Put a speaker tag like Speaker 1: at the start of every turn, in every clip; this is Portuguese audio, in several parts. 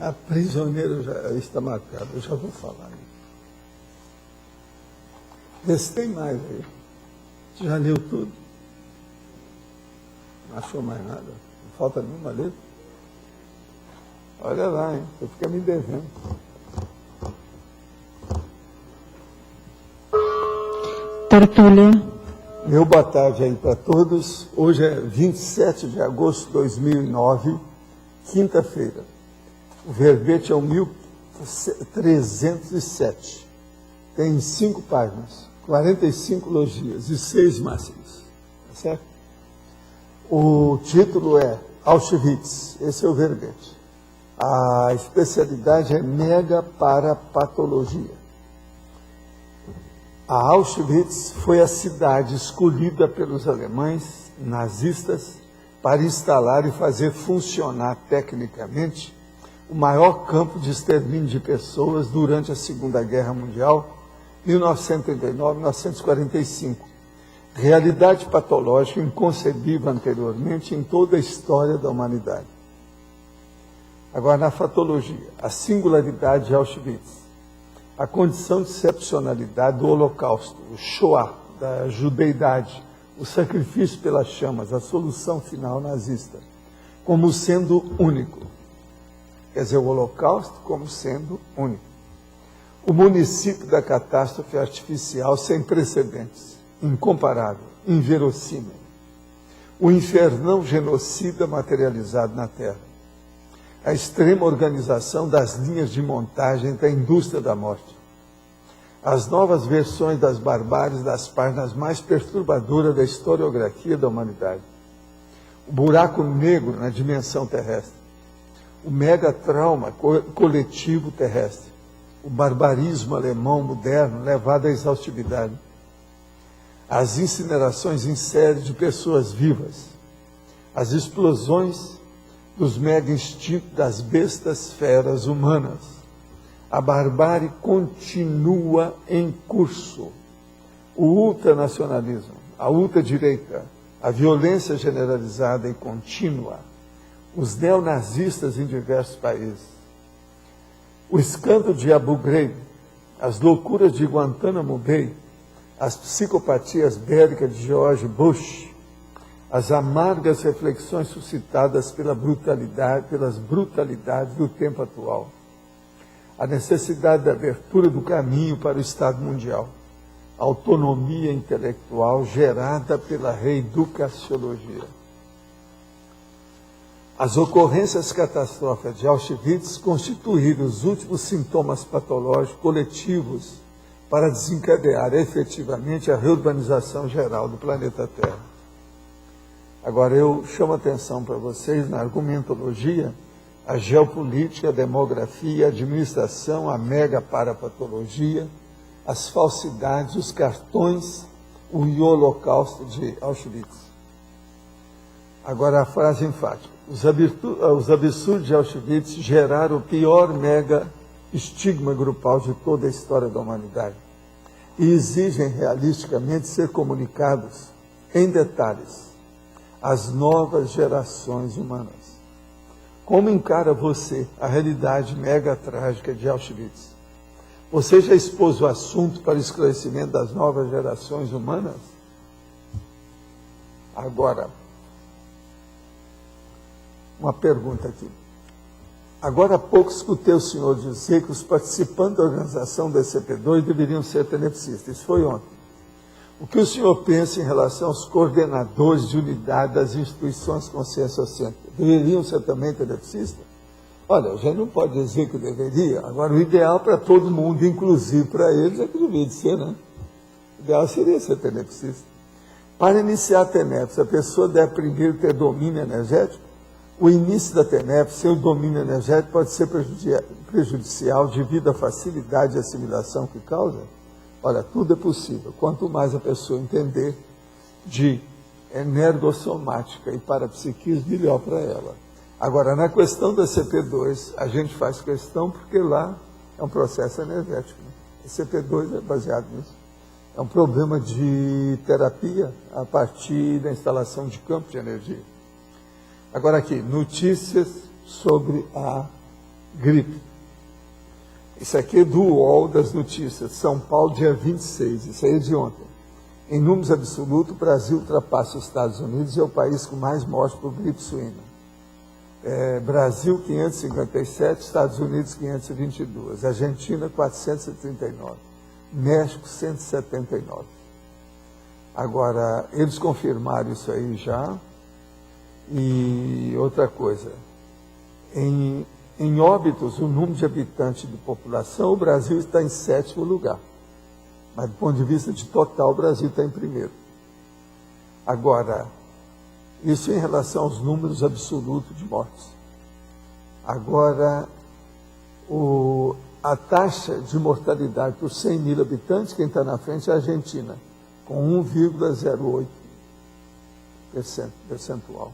Speaker 1: A prisioneira já está marcada, eu já vou falar. Vê se tem mais aí. Você já leu tudo? Não achou mais nada? Não falta nenhuma letra? Olha lá, hein? Você fica me devendo.
Speaker 2: Tertúlia.
Speaker 1: Meu boa tarde aí para todos. Hoje é 27 de agosto de 2009, quinta-feira. O verbete é o 1307. Tem 5 páginas, 45 logias e 6 máximas. Tá certo? O título é Auschwitz. Esse é o verbete. A especialidade é megaparapatologia. A Auschwitz foi a cidade escolhida pelos alemães nazistas para instalar e fazer funcionar tecnicamente o maior campo de extermínio de pessoas durante a Segunda Guerra Mundial, 1939-1945. Realidade patológica inconcebível anteriormente em toda a história da humanidade. Agora, na fatologia, a singularidade de Auschwitz. A condição de excepcionalidade do Holocausto, o Shoah, da judeidade, o sacrifício pelas chamas, a solução final nazista, como sendo único. Quer dizer, o Holocausto como sendo único. O município da catástrofe artificial sem precedentes, incomparável, inverossímil. O infernão genocida materializado na Terra. A extrema organização das linhas de montagem da indústria da morte. As novas versões das barbáries das páginas mais perturbadoras da historiografia da humanidade. O buraco negro na dimensão terrestre. O megatrauma coletivo terrestre. O barbarismo alemão moderno levado à exaustividade. As incinerações em série de pessoas vivas. As explosões dos mega-instintos das bestas feras humanas. A barbárie continua em curso. O ultranacionalismo, a ultradireita, a violência generalizada e contínua, os neonazistas em diversos países, o escândalo de Abu Ghraib, as loucuras de Guantánamo Bay, as psicopatias bélicas de George Bush, as amargas reflexões suscitadas pelas brutalidades do tempo atual. A necessidade da abertura do caminho para o Estado mundial. A autonomia intelectual gerada pela reeducaciologia. As ocorrências catastróficas de Auschwitz constituíram os últimos sintomas patológicos coletivos para desencadear efetivamente a reurbanização geral do planeta Terra. Agora, eu chamo a atenção para vocês na argumentologia, a geopolítica, a demografia, a administração, a megaparapatologia, as falsidades, os cartões, o holocausto de Auschwitz. Agora, a frase enfática. Os absurdos de Auschwitz geraram o pior mega-estigma grupal de toda a história da humanidade e exigem realisticamente ser comunicados em detalhes às novas gerações humanas. Como encara você a realidade mega trágica de Auschwitz? Você já expôs o assunto para o esclarecimento das novas gerações humanas? Agora, uma pergunta aqui. Agora há pouco escutei o senhor dizer que os participantes da organização da ECP2 deveriam ser tenepsistas. Isso foi ontem. O que o senhor pensa em relação aos coordenadores de unidade das instituições conscienciocêntricas? Deveriam ser também tenepsistas? Olha, a gente não pode dizer que deveria. Agora, o ideal para todo mundo, inclusive para eles, é que deveria ser, né? O ideal seria ser tenepsista. Para iniciar a TENEPS, a pessoa deve primeiro ter domínio energético. O início da TENEPS, sem o domínio energético, pode ser prejudicial devido à facilidade de assimilação que causa. Olha, tudo é possível. Quanto mais a pessoa entender de energossomática e parapsiquismo, melhor para ela. Agora, na questão da CP2, a gente faz questão porque lá é um processo energético. Né? A CP2 é baseado nisso. É um problema de terapia a partir da instalação de campo de energia. Agora aqui, notícias sobre a Gripe. Isso aqui é do UOL das notícias, São Paulo, dia 26, isso aí é de ontem. Em números absolutos, o Brasil ultrapassa os Estados Unidos e é o país com mais mortes por gripe suína. Brasil, 557, Estados Unidos, 522, Argentina, 439, México, 179. Agora, eles confirmaram isso aí já. E outra coisa, em óbitos, o número de habitantes de população, o Brasil está em 7º lugar. Mas do ponto de vista de total, o Brasil está em 1º. Agora, isso em relação aos números absolutos de mortes. Agora, a taxa de mortalidade por 100 mil habitantes, quem está na frente é a Argentina, com 1,08 percentual.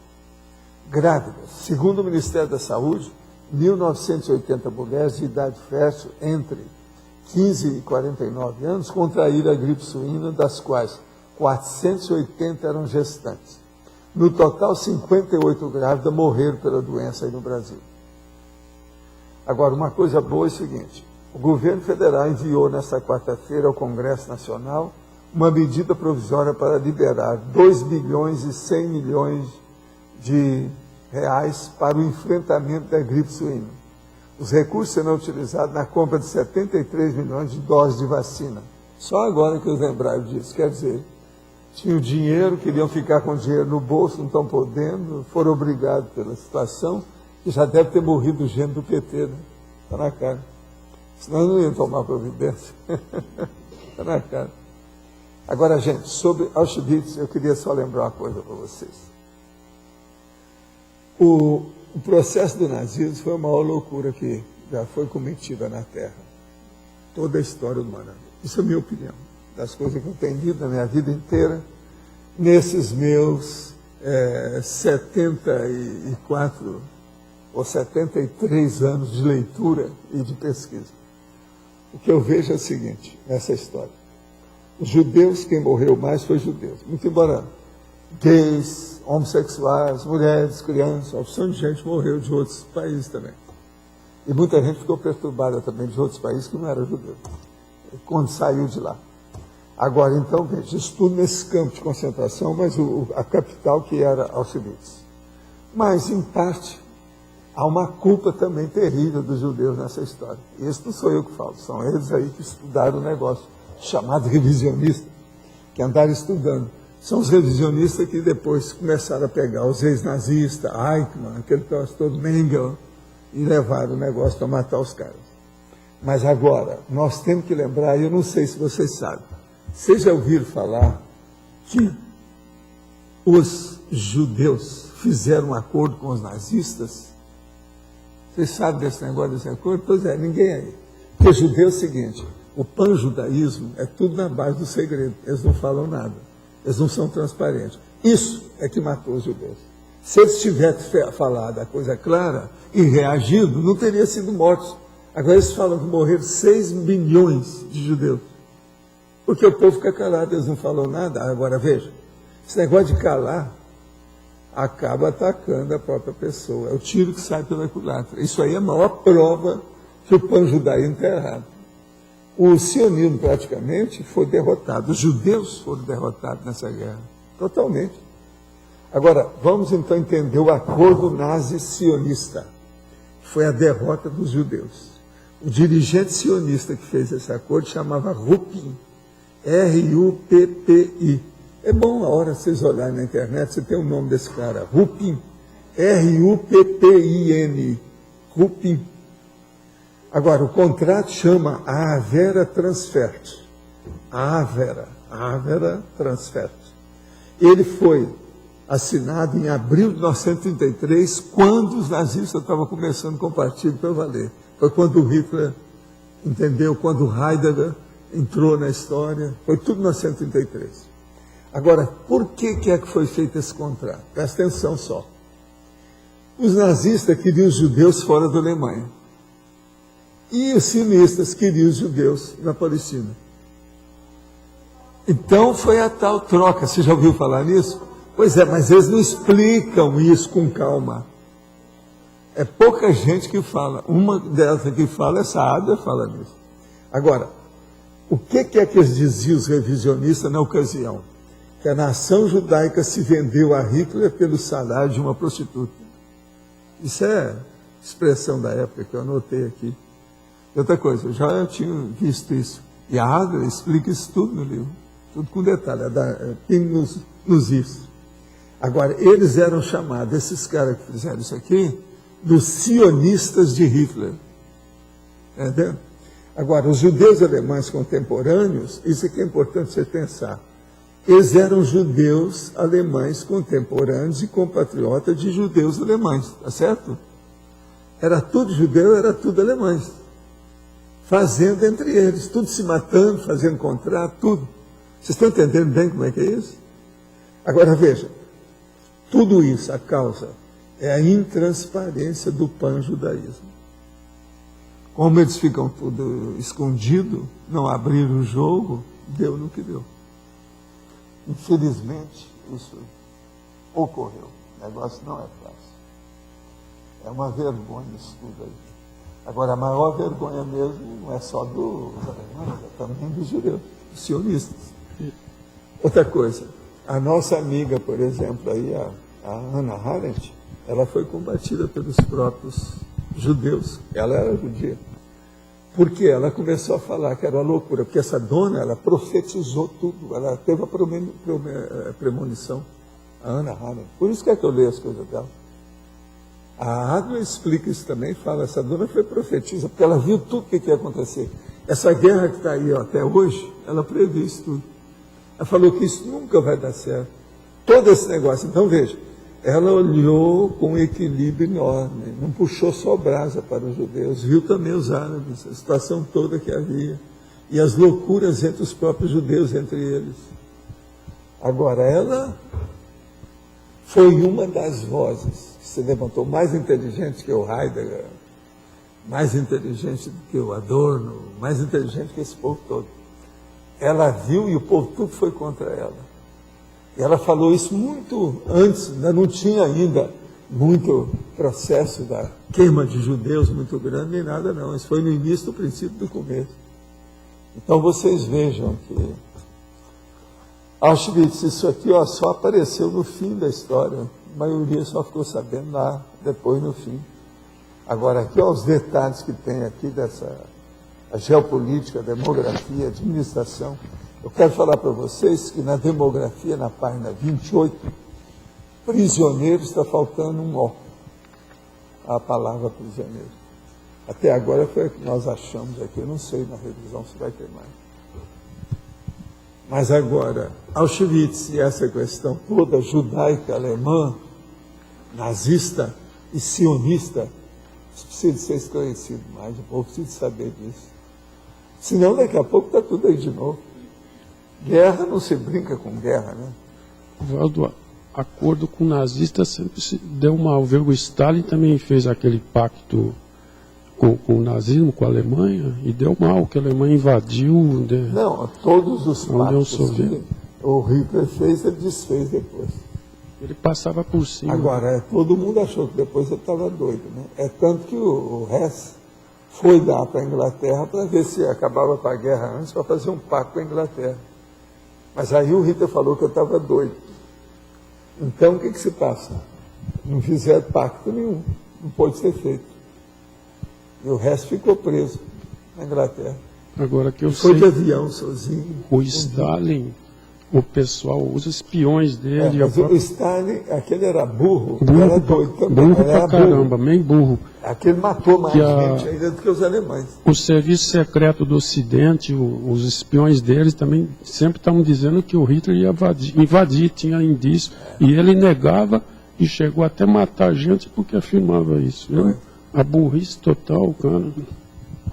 Speaker 1: Grávidas. Segundo o Ministério da Saúde, 1.980 mulheres de idade fértil entre 15 e 49 anos contraíram a gripe suína, das quais 480 eram gestantes. No total, 58 grávidas morreram pela doença aí no Brasil. Agora, uma coisa boa é o seguinte: o governo federal enviou nesta quarta-feira ao Congresso Nacional uma medida provisória para liberar 2 bilhões e 100 milhões de reais para o enfrentamento da gripe suína. Os recursos serão utilizados na compra de 73 milhões de doses de vacina. Só agora que os lembraram disso. Quer dizer, tinham dinheiro, queriam ficar com o dinheiro no bolso, não estão podendo, foram obrigados pela situação, e já deve ter morrido gente do PT, né? Está na cara. Senão não iam tomar providência. Está na cara. Agora, gente, sobre Auschwitz, eu queria só lembrar uma coisa para vocês. O processo do nazismo foi a maior loucura que já foi cometida na Terra. Toda a história humana. Isso é a minha opinião. Das coisas que eu tenho lido na minha vida inteira, nesses meus 74 ou 73 anos de leitura e de pesquisa. O que eu vejo é o seguinte, nessa história. Os judeus, quem morreu mais foi judeus. Muito embora gays, homossexuais, mulheres, crianças, a opção de gente morreu de outros países também. E muita gente ficou perturbada também de outros países que não eram judeus, quando saiu de lá. Agora, então, veja, isso tudo nesse campo de concentração, mas a capital que era Auschwitz. Mas, em parte, há uma culpa também terrível dos judeus nessa história. E isso não sou eu que falo, são eles aí que estudaram o negócio, chamado revisionista, que andaram estudando. São os revisionistas que depois começaram a pegar os ex-nazistas, Eichmann, aquele troço todo, Mengele, e levaram o negócio para matar os caras. Mas agora, nós temos que lembrar, e eu não sei se vocês sabem, vocês já ouviram falar que os judeus fizeram um acordo com os nazistas? Vocês sabem desse negócio, desse acordo? Pois é, ninguém aí. Porque judeu é o seguinte, o pan-judaísmo é tudo na base do segredo, eles não falam nada, eles não são transparentes. Isso é que matou os judeus. Se eles tivessem falado a coisa clara e reagido, não teriam sido mortos. Agora eles falam que morreram 6 milhões de judeus. Porque o povo fica calado, eles não falam nada. Agora veja, esse negócio de calar acaba atacando a própria pessoa. É o tiro que sai pela culatra. Isso aí é a maior prova que o pan-judaísmo está errado. O sionismo praticamente foi derrotado. Os judeus foram derrotados nessa guerra. Totalmente. Agora, vamos então entender o acordo nazi-sionista. Foi a derrota dos judeus. O dirigente sionista que fez esse acordo chamava Rupin. R-U-P-P-I. É bom a hora vocês olharem na internet, você tem o nome desse cara. Rupin. R-U-P-P-I-N. Rupin. Agora, o contrato chama Avera Transfert. Avera Transfert. Ele foi assinado em abril de 1933, quando os nazistas estavam começando com o partido para valer. Foi quando o Hitler entendeu, quando o Heidegger entrou na história, foi tudo em 1933. Agora, por que é que foi feito esse contrato? Presta atenção só. Os nazistas queriam os judeus fora da Alemanha. E os sionistas queriam os judeus na Palestina. Então foi a tal troca. Você já ouviu falar nisso? Pois é, mas eles não explicam isso com calma. É pouca gente que fala. Uma delas que fala, essa Adler fala nisso. Agora, o que é que eles diziam, os revisionistas, na ocasião? Que a nação judaica se vendeu a Hitler pelo salário de uma prostituta. Isso é expressão da época que eu anotei aqui. Outra coisa, eu já tinha visto isso. E a Adler explica isso tudo no livro. Tudo com detalhe. Tem nos is. Agora, eles eram chamados, esses caras que fizeram isso aqui, dos sionistas de Hitler. Entendeu? Agora, os judeus alemães contemporâneos, isso aqui é importante você pensar, eles eram judeus alemães contemporâneos e compatriotas de judeus alemães, tá certo? Era tudo judeu, era tudo alemães. Fazendo entre eles, tudo se matando, fazendo contrato, tudo. Vocês estão entendendo bem como é que é isso? Agora veja, tudo isso, a causa, é a intransparência do pan-judaísmo. Como eles ficam tudo escondido, não abriram o jogo, deu no que deu. Infelizmente, isso ocorreu. O negócio não é fácil. É uma vergonha isso tudo aí. Agora, a maior vergonha mesmo não é só dos alemães, é também dos judeus, dos sionistas. Outra coisa, a nossa amiga, por exemplo, aí, a Hannah Arendt, ela foi combatida pelos próprios judeus. Ela era judia. Porque ela começou a falar que era uma loucura, porque essa dona, ela profetizou tudo, ela teve a premonição, a Hannah Arendt. Por isso que é que eu leio as coisas dela. A Adler explica isso também, fala, essa dona foi profetisa, porque ela viu tudo o que ia acontecer. Essa guerra que está aí até hoje, ela previu isso tudo. Ela falou que isso nunca vai dar certo. Todo esse negócio. Então, veja, ela olhou com um equilíbrio enorme, não puxou só brasa para os judeus, viu também os árabes, a situação toda que havia, e as loucuras entre os próprios judeus, entre eles. Agora, ela foi uma das vozes que se levantou, mais inteligente que o Heidegger, mais inteligente do que o Adorno, mais inteligente que esse povo todo. Ela viu e o povo tudo foi contra ela. E ela falou isso muito antes, não tinha ainda muito processo da queima de judeus muito grande, nem nada não. Isso foi no início do princípio do começo. Então vocês vejam que Auschwitz, isso aqui só apareceu no fim da história. A maioria só ficou sabendo lá, depois no fim. Agora aqui, os detalhes que tem aqui dessa a geopolítica, a demografia, a administração. Eu quero falar para vocês que na demografia, na página 28, prisioneiro está faltando um O. A palavra prisioneiro. Até agora foi o que nós achamos aqui, eu não sei na revisão se vai ter mais. Mas agora, Auschwitz e essa questão toda judaica, alemã, nazista e sionista, isso precisa ser esclarecido mais, o povo precisa saber disso. Senão daqui a pouco está tudo aí de novo. Guerra não se brinca com guerra, né?
Speaker 3: Valdo, acordo com o nazista sempre se deu mal. O Stalin também fez aquele pacto com o nazismo, com a Alemanha, e deu mal, que a Alemanha invadiu.
Speaker 1: Não, todos os pactos que o Hitler fez, ele desfez depois.
Speaker 3: Ele passava por cima.
Speaker 1: Agora, todo mundo achou que depois ele estava doido, né? É tanto que o Hess foi dar para a Inglaterra para ver se acabava com a guerra antes, para fazer um pacto com a Inglaterra. Mas aí o Hitler falou que eu estava doido. Então, o que se passa? Não fizeram pacto nenhum. Não pôde ser feito. E o resto ficou preso na Inglaterra.
Speaker 3: Agora que eu
Speaker 1: foi
Speaker 3: sei,
Speaker 1: de avião sozinho.
Speaker 3: O Stalin, o pessoal usa espiões dele.
Speaker 1: Mas o Stalin, aquele era burro era doido também.
Speaker 3: Burro pra caramba, meio burro.
Speaker 1: Aquele matou mais gente ainda do que os alemães.
Speaker 3: O serviço secreto do Ocidente, os espiões deles também sempre estavam dizendo que o Hitler ia invadir, tinha indício. E ele negava e chegou até matar gente porque afirmava isso. Viu? A burrice total, cara.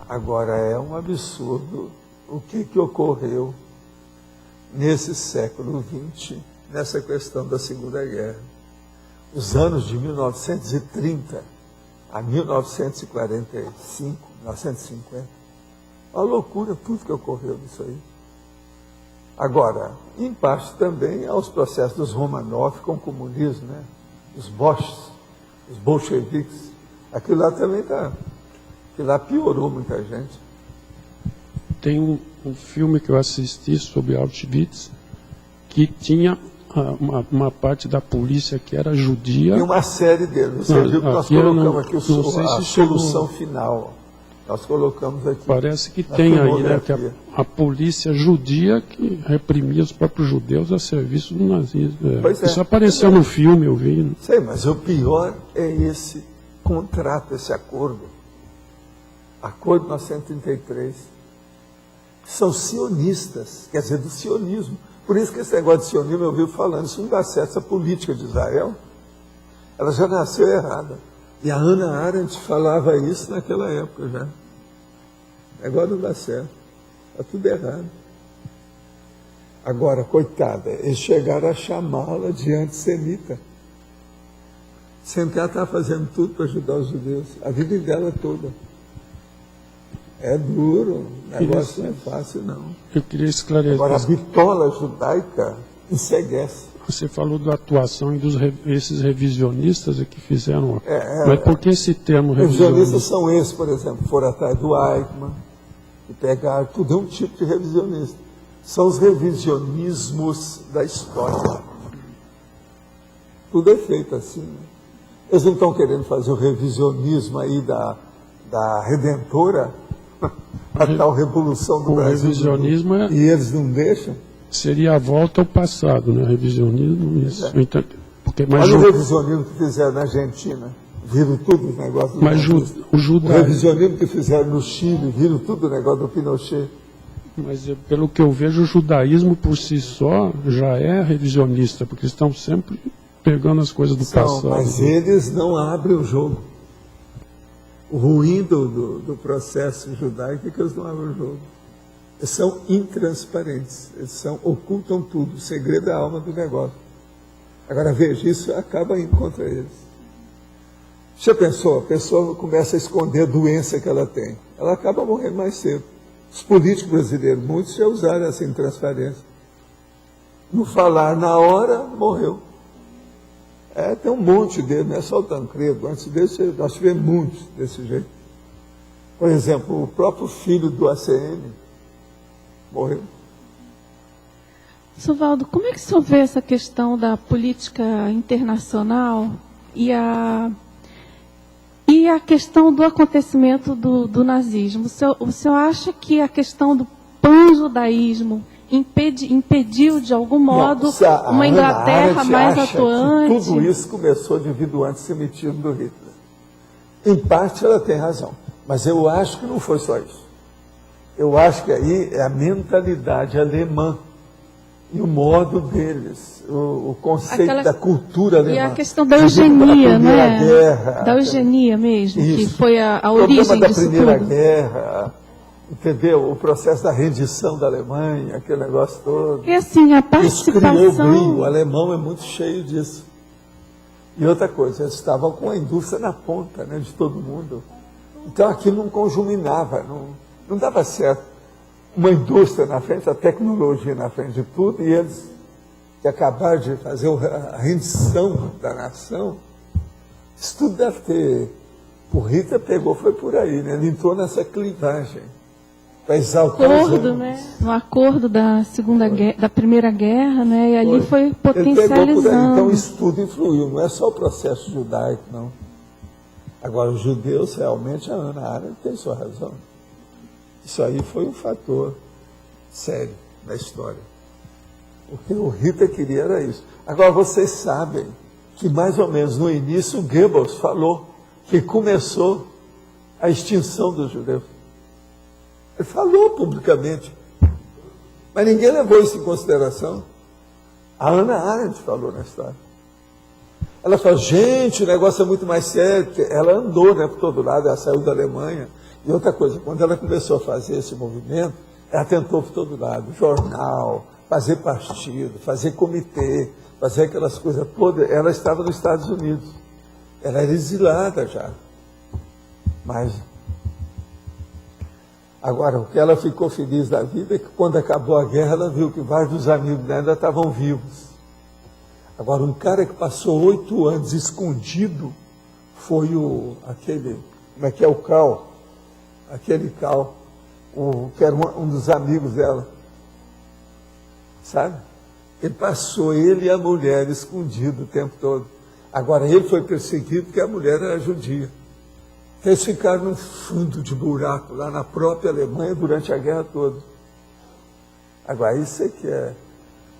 Speaker 1: Agora, é um absurdo o que ocorreu nesse século XX, nessa questão da Segunda Guerra. Os anos de 1930 a 1945, 1950, uma loucura tudo que ocorreu nisso aí. Agora, em parte também aos processos dos Romanov com o comunismo, né? Os Boches, os bolcheviques, Aquilo lá também está. Aquilo lá piorou muita gente.
Speaker 3: Tem um filme que eu assisti sobre Auschwitz que tinha uma parte da polícia que era judia.
Speaker 1: Tem uma série dele. Você viu que nós colocamos aqui a solução final. Nós colocamos aqui.
Speaker 3: Parece que tem aí, né? Que a polícia judia que reprimia os próprios judeus a serviço do nazismo. Isso apareceu no filme, eu vi. Né?
Speaker 1: Sei, mas o pior é esse contrato, esse acordo. Acordo 933. São sionistas, quer dizer, do sionismo. Por isso que esse negócio de sionismo eu ouvi falando, isso não dá certo, essa política de Israel, ela já nasceu errada. E a Hannah Arendt falava isso naquela época já. Agora não dá certo, está tudo errado. Agora, coitada, eles chegaram a chamá-la de antissemita. Sendo que ela estava fazendo tudo para ajudar os judeus, a vida dela toda. É duro, o negócio não é fácil, não.
Speaker 3: Eu queria esclarecer.
Speaker 1: Agora, a bitola judaica enseguece.
Speaker 3: Você falou da atuação desses revisionistas que fizeram. Mas por que esse termo revisionista?
Speaker 1: Revisionistas são esses, por exemplo, foram atrás do Eichmann, que pegaram, tudo é um tipo de revisionista. São os revisionismos da história. Tudo é feito assim. Né? Eles não estão querendo fazer o revisionismo aí da Redentora, a tal revolução do Brasil.
Speaker 3: Revisionismo
Speaker 1: e eles não deixam.
Speaker 3: Seria a volta ao passado, né? Revisionismo, isso. Então,
Speaker 1: olha o revisionismo que fizeram na Argentina, viram tudo o negócio do
Speaker 3: o
Speaker 1: revisionismo que fizeram no Chile, viram tudo o negócio do Pinochet.
Speaker 3: Mas pelo que eu vejo, o judaísmo por si só já é revisionista, porque estão sempre pegando as coisas do passado.
Speaker 1: Mas eles não abrem o jogo. O ruim do processo judaico é que eles não abrem o jogo. Eles são intransparentes, ocultam tudo, o segredo é a alma do negócio. Agora veja, isso acaba indo contra eles. Você pensou, a pessoa começa a esconder a doença que ela tem, ela acaba morrendo mais cedo. Os políticos brasileiros, muitos já usaram essa intransparência. Não falar na hora, morreu. Tem um monte deles, não é só o Tancredo. Antes desse, nós tivemos muitos desse jeito. Por exemplo, o próprio filho do ACM morreu.
Speaker 2: Sovaldo, como é que o senhor vê essa questão da política internacional e a questão do acontecimento do nazismo? O senhor acha que a questão do panjudaísmo impediu, de algum modo, uma Inglaterra mais atuante?
Speaker 1: Tudo isso começou devido ao antissemitismo do Hitler. Em parte ela tem razão, mas eu acho que não foi só isso. Eu acho que aí é a mentalidade alemã e o modo deles, o conceito da cultura alemã.
Speaker 2: E a questão da eugenia, né?
Speaker 1: Guerra,
Speaker 2: da eugenia mesmo,
Speaker 1: isso.
Speaker 2: Que foi a origem disso tudo. O problema da Primeira
Speaker 1: Guerra, entendeu? O processo da rendição da Alemanha, aquele negócio todo.
Speaker 2: E assim, a participação...
Speaker 1: Isso criou brilho, o alemão é muito cheio disso. E outra coisa, eles estavam com a indústria na ponta, né, de todo mundo. Então aquilo não conjuminava, não dava certo. Uma indústria na frente, a tecnologia na frente de tudo, e eles que acabaram de fazer a rendição da nação, isso tudo deve ter... O Hitler pegou, foi por aí, né? Ele entrou nessa clivagem para exaltar os
Speaker 2: acordo, né? No acordo da Primeira Guerra, né? E ali foi potencializando.
Speaker 1: Ele pegou por aí. Então isso tudo influiu, não é só o processo judaico, não. Agora, os judeus, realmente, a Hannah Arendt tem sua razão. Isso aí foi um fator sério na história. O que o Hitler queria era isso. Agora, vocês sabem que, mais ou menos no início, Goebbels falou que começou a extinção dos judeus. Ele falou publicamente, mas ninguém levou isso em consideração. A Hannah Arendt falou na história. Ela falou, gente, o negócio é muito mais sério. Ela andou, né, por todo lado, ela saiu da Alemanha. E outra coisa, quando ela começou a fazer esse movimento, ela tentou por todo lado, jornal, fazer partido, fazer comitê, fazer aquelas coisas todas. Ela estava nos Estados Unidos. Ela era exilada já. Mas, agora, o que ela ficou feliz da vida é que quando acabou a guerra, ela viu que vários dos amigos dela ainda estavam vivos. Agora, um cara que passou 8 anos escondido, foi aquele, como é que é o Cal? Aquele Cal, que era um dos amigos dela. Sabe? Ele passou, ele e a mulher, escondido o tempo todo. Agora, ele foi perseguido porque a mulher era judia. Eles ficaram num fundo de buraco lá na própria Alemanha durante a guerra toda. Agora, isso é que é...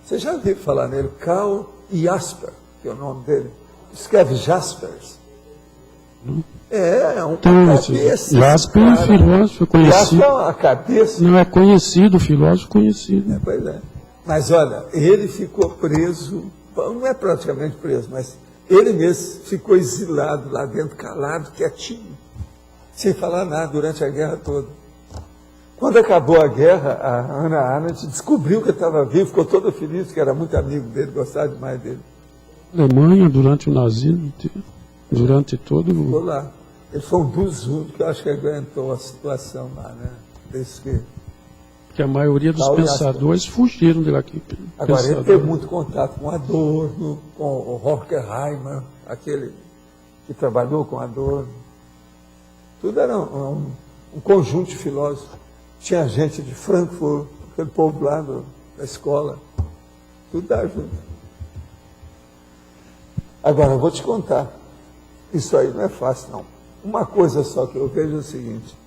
Speaker 1: Você já viu falar nele? Karl Jasper, que é o nome dele. Escreve Jaspers. É uma cabeça.
Speaker 3: Jasper é um filósofo conhecido.
Speaker 1: Jasper é uma cabeça.
Speaker 3: Não é conhecido, filósofo conhecido.
Speaker 1: Pois é. Mas olha, ele ficou preso, não é praticamente preso, mas ele mesmo ficou exilado lá dentro, calado, quietinho, sem falar nada durante a guerra toda. Quando acabou a guerra, a Hannah Arendt descobriu que ele estava vivo, ficou toda feliz, que era muito amigo dele, gostava demais dele.
Speaker 3: Alemanha, durante o nazismo, durante todo o...
Speaker 1: Ficou lá. Ele foi um dos únicos que eu acho que aguentou a situação lá, né? Desse
Speaker 3: que a maioria dos pensadores fugiram daqui.
Speaker 1: Agora, ele teve muito contato com Adorno, com o Horkheimer, aquele que trabalhou com Adorno. Tudo era um conjunto de filósofos. Tinha gente de Frankfurt, aquele povo lá da escola. Tudo dá junto. Agora, eu vou te contar. Isso aí não é fácil, não. Uma coisa só que eu vejo é o seguinte.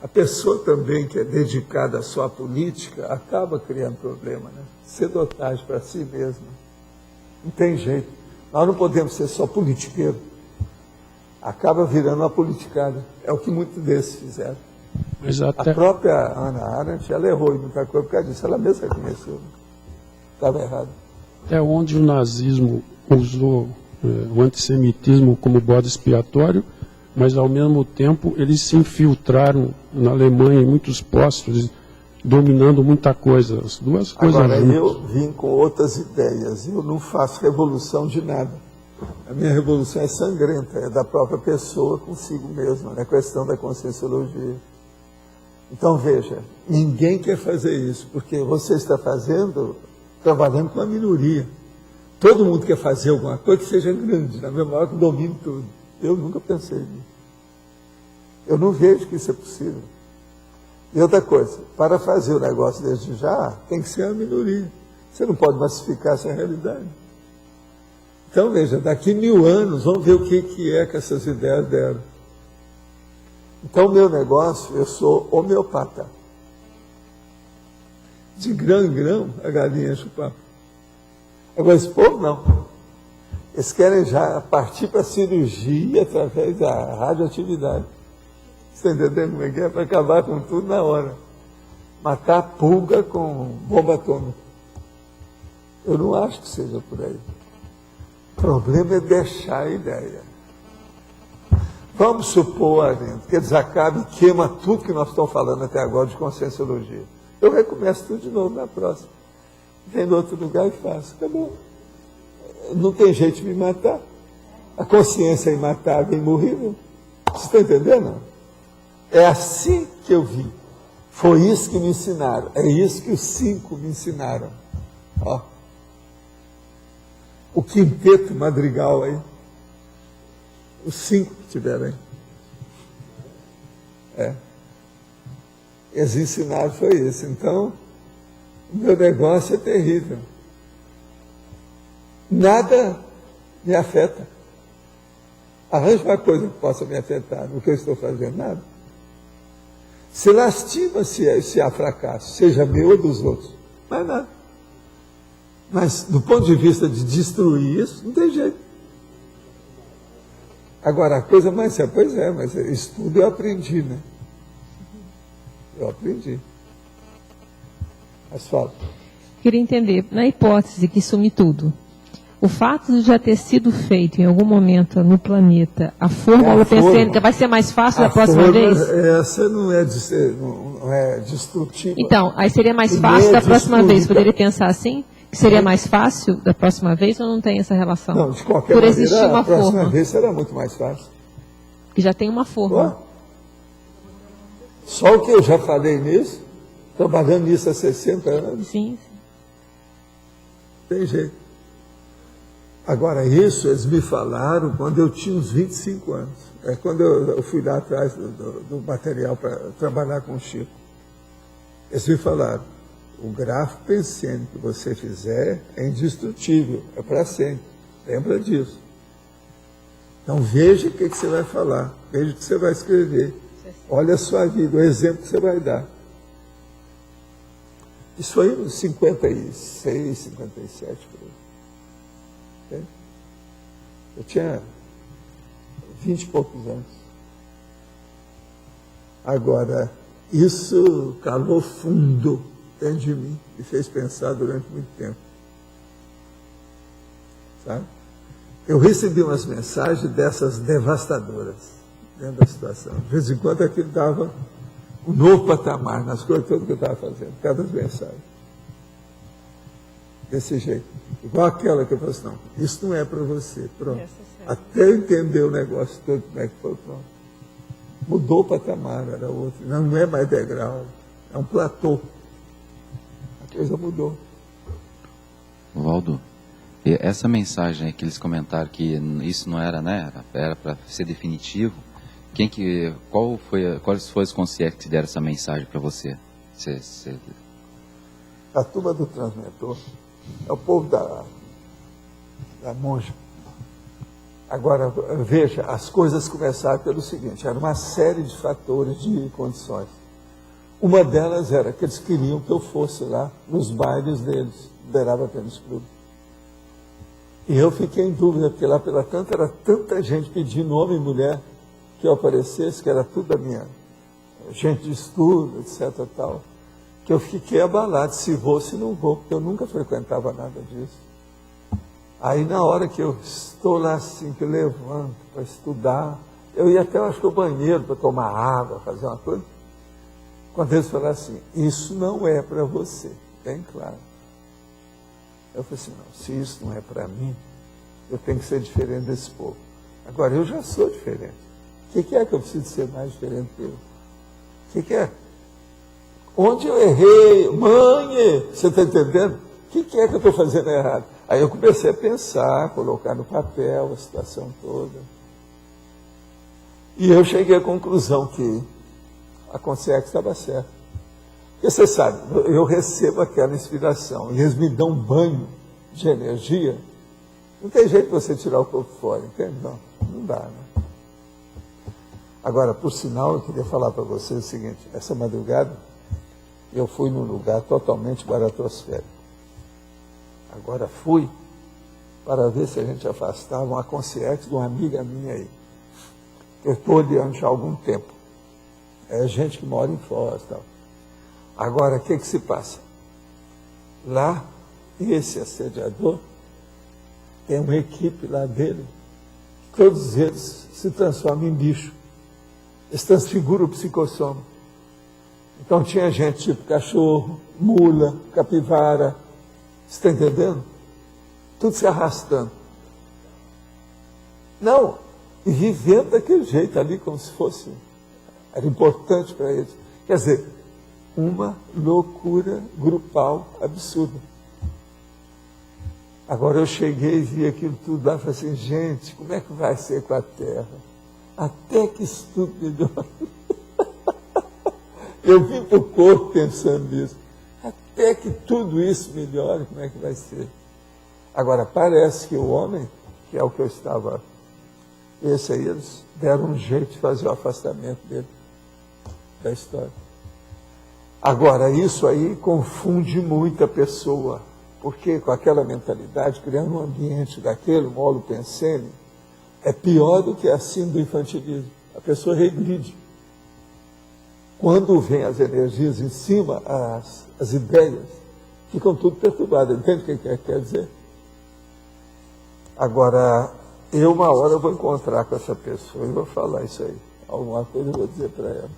Speaker 1: A pessoa também que é dedicada à sua política acaba criando problema, né? Sedotagem para si mesma. Não tem jeito. Nós não podemos ser só politiqueiro. Acaba virando uma politicada. É o que muitos desses fizeram.
Speaker 3: Mas até...
Speaker 1: A própria Hannah Arendt, ela errou em muita coisa por causa disso. Ela mesma reconheceu. Estava errado.
Speaker 3: Até onde o nazismo usou o antissemitismo como bode expiatório, mas ao mesmo tempo eles se infiltraram na Alemanha em muitos postos, dominando muita coisa. As duas coisas
Speaker 1: Agora,
Speaker 3: juntas.
Speaker 1: eu vim com outras ideias. Eu não faço revolução de nada. A minha revolução é sangrenta, é da própria pessoa consigo mesma, é questão da conscienciologia. Então, veja, ninguém quer fazer isso, porque você está trabalhando com a minoria. Todo mundo quer fazer alguma coisa que seja grande, na mesma hora que domine tudo. Eu nunca pensei nisso. Eu não vejo que isso é possível. E outra coisa, para fazer o negócio desde já, tem que ser a minoria. Você não pode massificar essa realidade. Então, veja, daqui 1000 anos, vamos ver o que é que essas ideias deram. Então, o meu negócio, eu sou homeopata. De grão em grão, a galinha enche o papo. Agora, esse povo não. Eles querem já partir para a cirurgia através da radioatividade. Você está entendendo como é que é? Para acabar com tudo na hora. Matar a pulga com bomba atômica. Eu não acho que seja por aí. O problema é deixar a ideia. Vamos supor, Arlindo, que eles acabem e queimam tudo que nós estamos falando até agora de conscienciologia. Eu recomeço tudo de novo na próxima. Vem em outro lugar e faço. Acabou. Não tem jeito de me matar. A consciência é imatável e imorrível. Você está entendendo? É assim que eu vi. Foi isso que me ensinaram. É isso que os 5 me ensinaram. Ó. O quinteto madrigal aí. Os 5 que tiveram aí. Eles ensinaram foi isso. Então, o meu negócio é terrível. Nada me afeta. Arranje uma coisa que possa me afetar. No que eu estou fazendo, nada. Se lastima se há fracasso, seja meu ou dos outros. Mas nada. Mas, do ponto de vista de destruir isso, não tem jeito. Agora, a coisa mais séria, pois é, mas isso tudo eu aprendi, né? Eu aprendi. Mas fala.
Speaker 4: Queria entender, na hipótese que sume tudo, o fato de já ter sido feito em algum momento no planeta, a forma holopensênica vai ser mais fácil da próxima vez?
Speaker 1: Essa não é destrutiva.
Speaker 4: Então, aí seria mais fácil da próxima vez, poderia pensar assim? Que seria mais fácil da próxima vez ou não tem essa relação?
Speaker 1: Não, de qualquer
Speaker 4: Por
Speaker 1: maneira,
Speaker 4: existir uma
Speaker 1: a próxima
Speaker 4: forma.
Speaker 1: vez será muito mais fácil.
Speaker 4: Que já tem uma forma.
Speaker 1: Só o que eu já falei nisso, trabalhando nisso há 60 anos,
Speaker 4: Sim.
Speaker 1: tem jeito. Agora, isso eles me falaram quando eu tinha uns 25 anos. É quando eu fui lá atrás do material para trabalhar com o Chico. Eles me falaram, o grafo pensene que você fizer é indestrutível, é para sempre. Lembra disso. Então veja o que você vai falar, veja o que você vai escrever. Olha a sua vida, o exemplo que você vai dar. Isso aí nos 56, 57, por aí. Okay? Eu tinha 20 e poucos anos. Agora, isso calou fundo dentro de mim e fez pensar durante muito tempo. Sabe? Eu recebi umas mensagens dessas devastadoras dentro da situação. De vez em quando aquilo dava um novo patamar nas coisas todas que eu estava fazendo, cada mensagem. Desse jeito. Igual aquela que eu falei assim, não, isso não é para você, pronto. Até eu entender o negócio todo, como é que foi, pronto. Mudou o patamar, era outro. Não é mais degrau, é um platô. A coisa mudou.
Speaker 5: Valdo, essa mensagem que eles comentaram que isso não era, né? Era para ser definitivo. Quais foram os conciertos que deram essa mensagem para você?
Speaker 1: A turma do transmetor é o povo da monja. Agora, veja, as coisas começaram pelo seguinte, era uma série de fatores, de condições. Uma delas era que eles queriam que eu fosse lá nos bailes deles, Uberaba Tênis Clube. E eu fiquei em dúvida, porque lá pela tanto era tanta gente pedindo homem e mulher que eu aparecesse, que era tudo da minha gente de estudo, etc. tal, que eu fiquei abalado, se vou, se não vou, porque eu nunca frequentava nada disso. Aí na hora que eu estou lá assim, que eu levanto para estudar, eu ia até, acho que, ao banheiro para tomar água, fazer uma coisa. Quando eles falaram assim, isso não é para você, bem claro. Eu falei assim, não, se isso não é para mim, eu tenho que ser diferente desse povo. Agora, eu já sou diferente. O que é que eu preciso ser mais diferente dele? O que é? Onde eu errei? Mãe, você está entendendo? O que é que eu estou fazendo errado? Aí eu comecei a pensar, colocar no papel a situação toda. E eu cheguei à conclusão que a consciência estava certa. Porque você sabe, eu recebo aquela inspiração e eles me dão um banho de energia. Não tem jeito de você tirar o corpo fora, entende? Não dá, né? Agora, por sinal, eu queria falar para você o seguinte, essa madrugada eu fui num lugar totalmente baratrosférico. Agora fui para ver se a gente afastava uma consciência de uma amiga minha aí. Eu estou olhando já há algum tempo. É gente que mora em Foz e tal. Agora, o que se passa? Lá, esse assediador tem uma equipe lá dele, todos eles se transformam em bicho. Eles transfiguram o psicossoma. Então tinha gente tipo cachorro, mula, capivara, você está entendendo? Tudo se arrastando. Não, e vivendo daquele jeito ali, como se fosse, era importante para eles. Quer dizer, uma loucura grupal absurda. Agora eu cheguei e vi aquilo tudo lá e falei assim, gente, como é que vai ser com a Terra? Até que isso tudo melhore. Eu vim para o corpo pensando nisso. Até que tudo isso melhore, como é que vai ser? Agora, parece que o homem, que é o que eu estava, esse aí, eles deram um jeito de fazer o afastamento dele da história. Agora, isso aí confunde muito a pessoa, porque com aquela mentalidade, criando um ambiente daquele, um holo pensene, é pior do que a síndrome do infantilismo. A pessoa regride. Quando vem as energias em cima, as ideias ficam tudo perturbadas. Entende o que quer dizer? Agora, uma hora eu vou encontrar com essa pessoa e vou falar isso aí. Alguma coisa eu vou dizer para ela.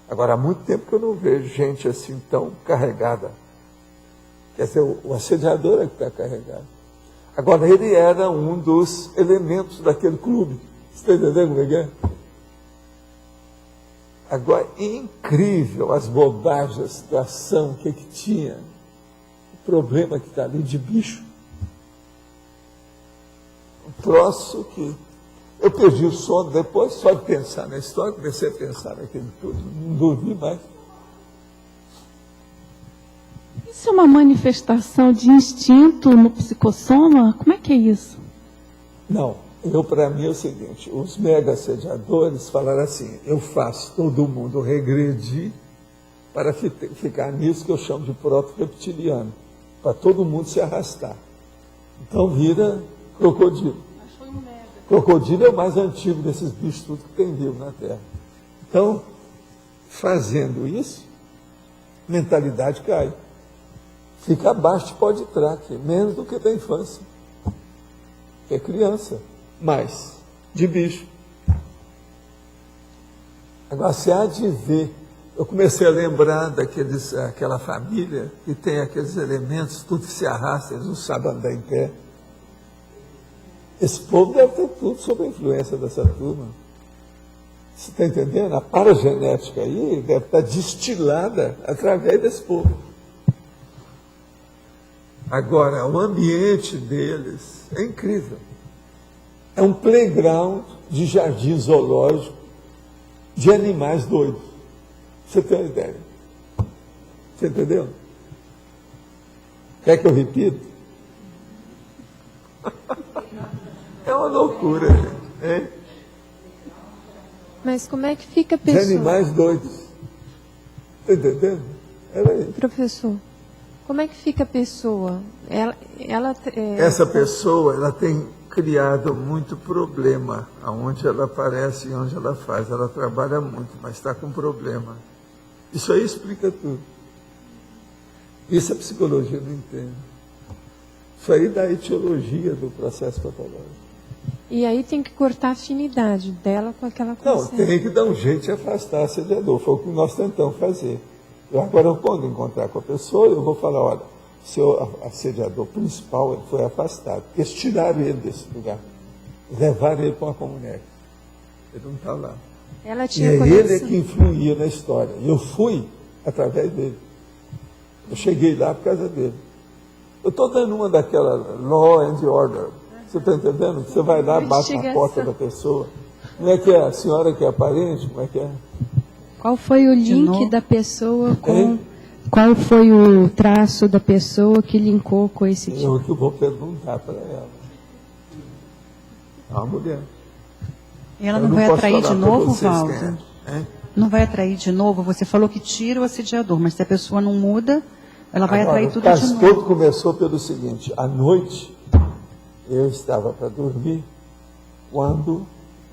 Speaker 1: Agora, há muito tempo que eu não vejo gente assim tão carregada. Quer dizer, o assediador é que está carregado. Agora, ele era um dos elementos daquele clube. Você está entendendo como é que é? Agora, incrível as bobagens da situação, o que tinha. O problema que está ali de bicho. troço que eu perdi o sono depois, só de pensar na história, comecei a pensar naquilo tudo, não dormi mais.
Speaker 2: Isso é uma manifestação de instinto no psicossoma? Como é que é isso?
Speaker 1: Não, para mim é o seguinte, os mega assediadores falaram assim, eu faço todo mundo regredir para ficar nisso que eu chamo de proto-reptiliano, para todo mundo se arrastar. Então vira crocodilo. Crocodilo é o mais antigo desses bichos tudo que tem vivo na Terra. Então, fazendo isso, mentalidade cai. Fica abaixo de pó de traque, menos do que da infância. É criança, mais de bicho. Agora, se há de ver, eu comecei a lembrar daquela família que tem aqueles elementos, tudo que se arrasta, eles não sabem andar em pé. Esse povo deve ter tudo sob a influência dessa turma. Você está entendendo? A paragenética aí deve estar destilada através desse povo. Agora, o ambiente deles é incrível. É um playground de jardim zoológico de animais doidos. Você tem uma ideia? Você entendeu? Quer que eu repita? É uma loucura, gente. É?
Speaker 6: Mas como é que fica a pessoa?
Speaker 1: De animais doidos. Está entendendo?
Speaker 6: Professor, como é que fica a pessoa?
Speaker 1: Essa pessoa, ela tem criado muito problema, aonde ela aparece e onde ela faz. Ela trabalha muito, mas está com problema. Isso aí explica tudo. Isso a psicologia não entende. Isso aí dá a etiologia do processo patológico.
Speaker 6: E aí tem que cortar a afinidade dela com aquela consciência.
Speaker 1: Não, tem que dar um jeito de afastar o assediador. Foi o que nós tentamos fazer. Agora, quando encontrar com a pessoa, eu vou falar, olha, seu assediador principal ele foi afastado. Eles tiraram ele desse lugar. Levaram ele para uma comunidade. Ele não está lá.
Speaker 6: Ela tinha
Speaker 1: e ele é que influía na história. E eu fui através dele. Eu cheguei lá por causa dele. Eu estou dando uma daquela law and order. Você está entendendo? Você vai lá, bate na porta da pessoa. Como é que é? A senhora que é aparente? Como é que é?
Speaker 7: Qual foi o link da pessoa com... Qual foi o traço da pessoa que linkou com esse tipo?
Speaker 1: Eu que vou perguntar para ela. É uma mulher.
Speaker 8: E ela não vai atrair de novo, Valdo? Não vai atrair de novo? Você falou que tira o assediador, mas se a pessoa não muda, ela vai atrair tudo de novo.
Speaker 1: O caso todo começou pelo seguinte, à noite, eu estava para dormir, quando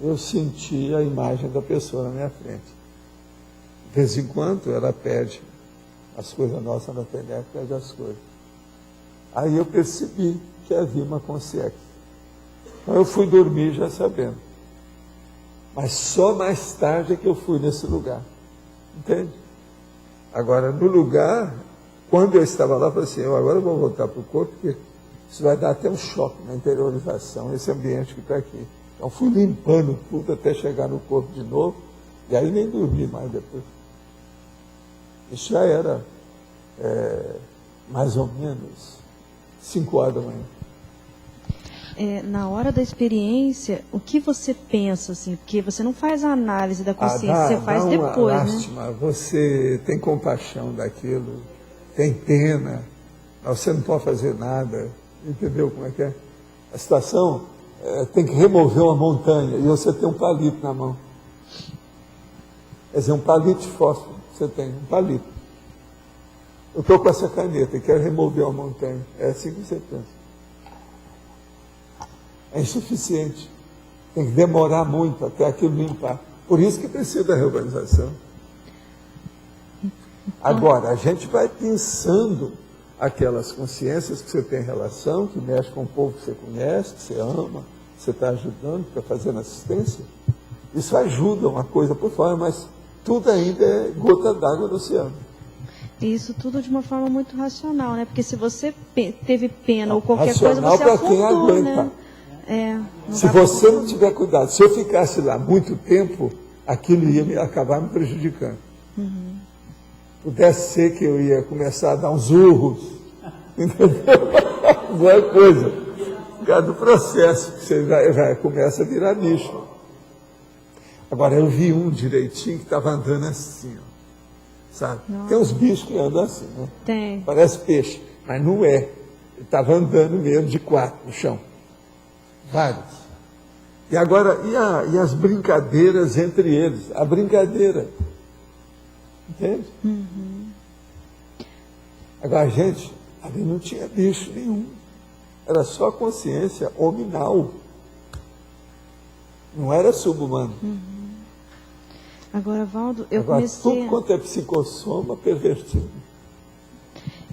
Speaker 1: eu senti a imagem da pessoa na minha frente. De vez em quando ela pede as coisas nossas na internet, pede as coisas. Aí eu percebi que havia uma consciência. Então eu fui dormir já sabendo. Mas só mais tarde é que eu fui nesse lugar. Entende? Agora, no lugar, quando eu estava lá, eu falei assim, agora eu vou voltar para o corpo, porque isso vai dar até um choque na interiorização, esse ambiente que está aqui. Então fui limpando tudo até chegar no corpo de novo, e aí nem dormi mais depois. Isso já era mais ou menos 5 horas da manhã.
Speaker 7: Na hora da experiência, o que você pensa, assim? Porque você não faz a análise da consciência, você faz depois,
Speaker 1: lástima,
Speaker 7: né?
Speaker 1: Você tem compaixão daquilo, tem pena, mas você não pode fazer nada, entendeu como é que é? A situação tem que remover uma montanha e você tem um palito na mão. Quer dizer, um palito de fósforo, você tem um palito. Eu estou com essa caneta e quero remover uma montanha. É assim que você pensa. É insuficiente. Tem que demorar muito até aquilo limpar. Por isso que precisa da reorganização. Agora, a gente vai pensando aquelas consciências que você tem relação, que mexe com o povo que você conhece, que você ama, que você está ajudando, que está fazendo assistência. Isso ajuda uma coisa por fora, mas tudo ainda é gota d'água no oceano.
Speaker 7: Isso tudo de uma forma muito racional, né? Porque se você teve pena ou qualquer coisa, você
Speaker 1: para quem
Speaker 7: afundou,
Speaker 1: aguenta.
Speaker 7: né?
Speaker 1: Se você não tiver cuidado, se eu ficasse lá muito tempo, aquilo ia acabar me prejudicando. Pudesse ser que eu ia começar a dar uns urros, entendeu? Boa coisa. causa do processo, que você já começa a virar bicho. Agora, eu vi um direitinho que estava andando assim, ó, sabe? Tem uns bichos que andam assim, né?
Speaker 7: Tem.
Speaker 1: Parece peixe, mas não é. Ele estava andando mesmo de 4 no chão. Vários. E agora, e as brincadeiras entre eles? A brincadeira. Entende?
Speaker 7: Uhum.
Speaker 1: Agora, gente, ali não tinha bicho nenhum. Era só consciência hominal. Não era subhumano.
Speaker 7: Uhum. Agora, Valdo,
Speaker 1: tudo quanto é psicossoma, pervertido.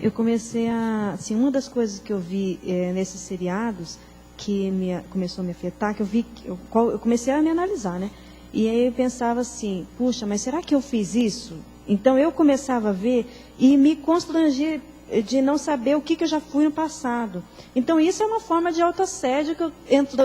Speaker 7: Eu comecei a... Assim, uma das coisas que eu vi nesses seriados que começou a me afetar, que eu comecei a me analisar, né? E aí eu pensava assim, puxa, mas será que eu fiz isso? Então eu começava a ver e me constrangia de não saber o que eu já fui no passado. Então isso é uma forma de autoassédio que eu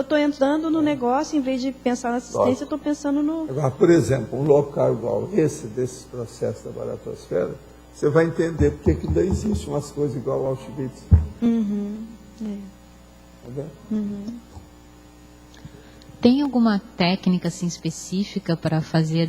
Speaker 7: estou entrando no negócio, em vez de pensar na assistência, eu estou pensando no...
Speaker 1: Agora, por exemplo, um local igual esse, desses processos da baratosfera, você vai entender porque que ainda existe umas coisas igual ao Auschwitz.
Speaker 7: Uhum.
Speaker 9: Tem alguma técnica assim, específica para fazer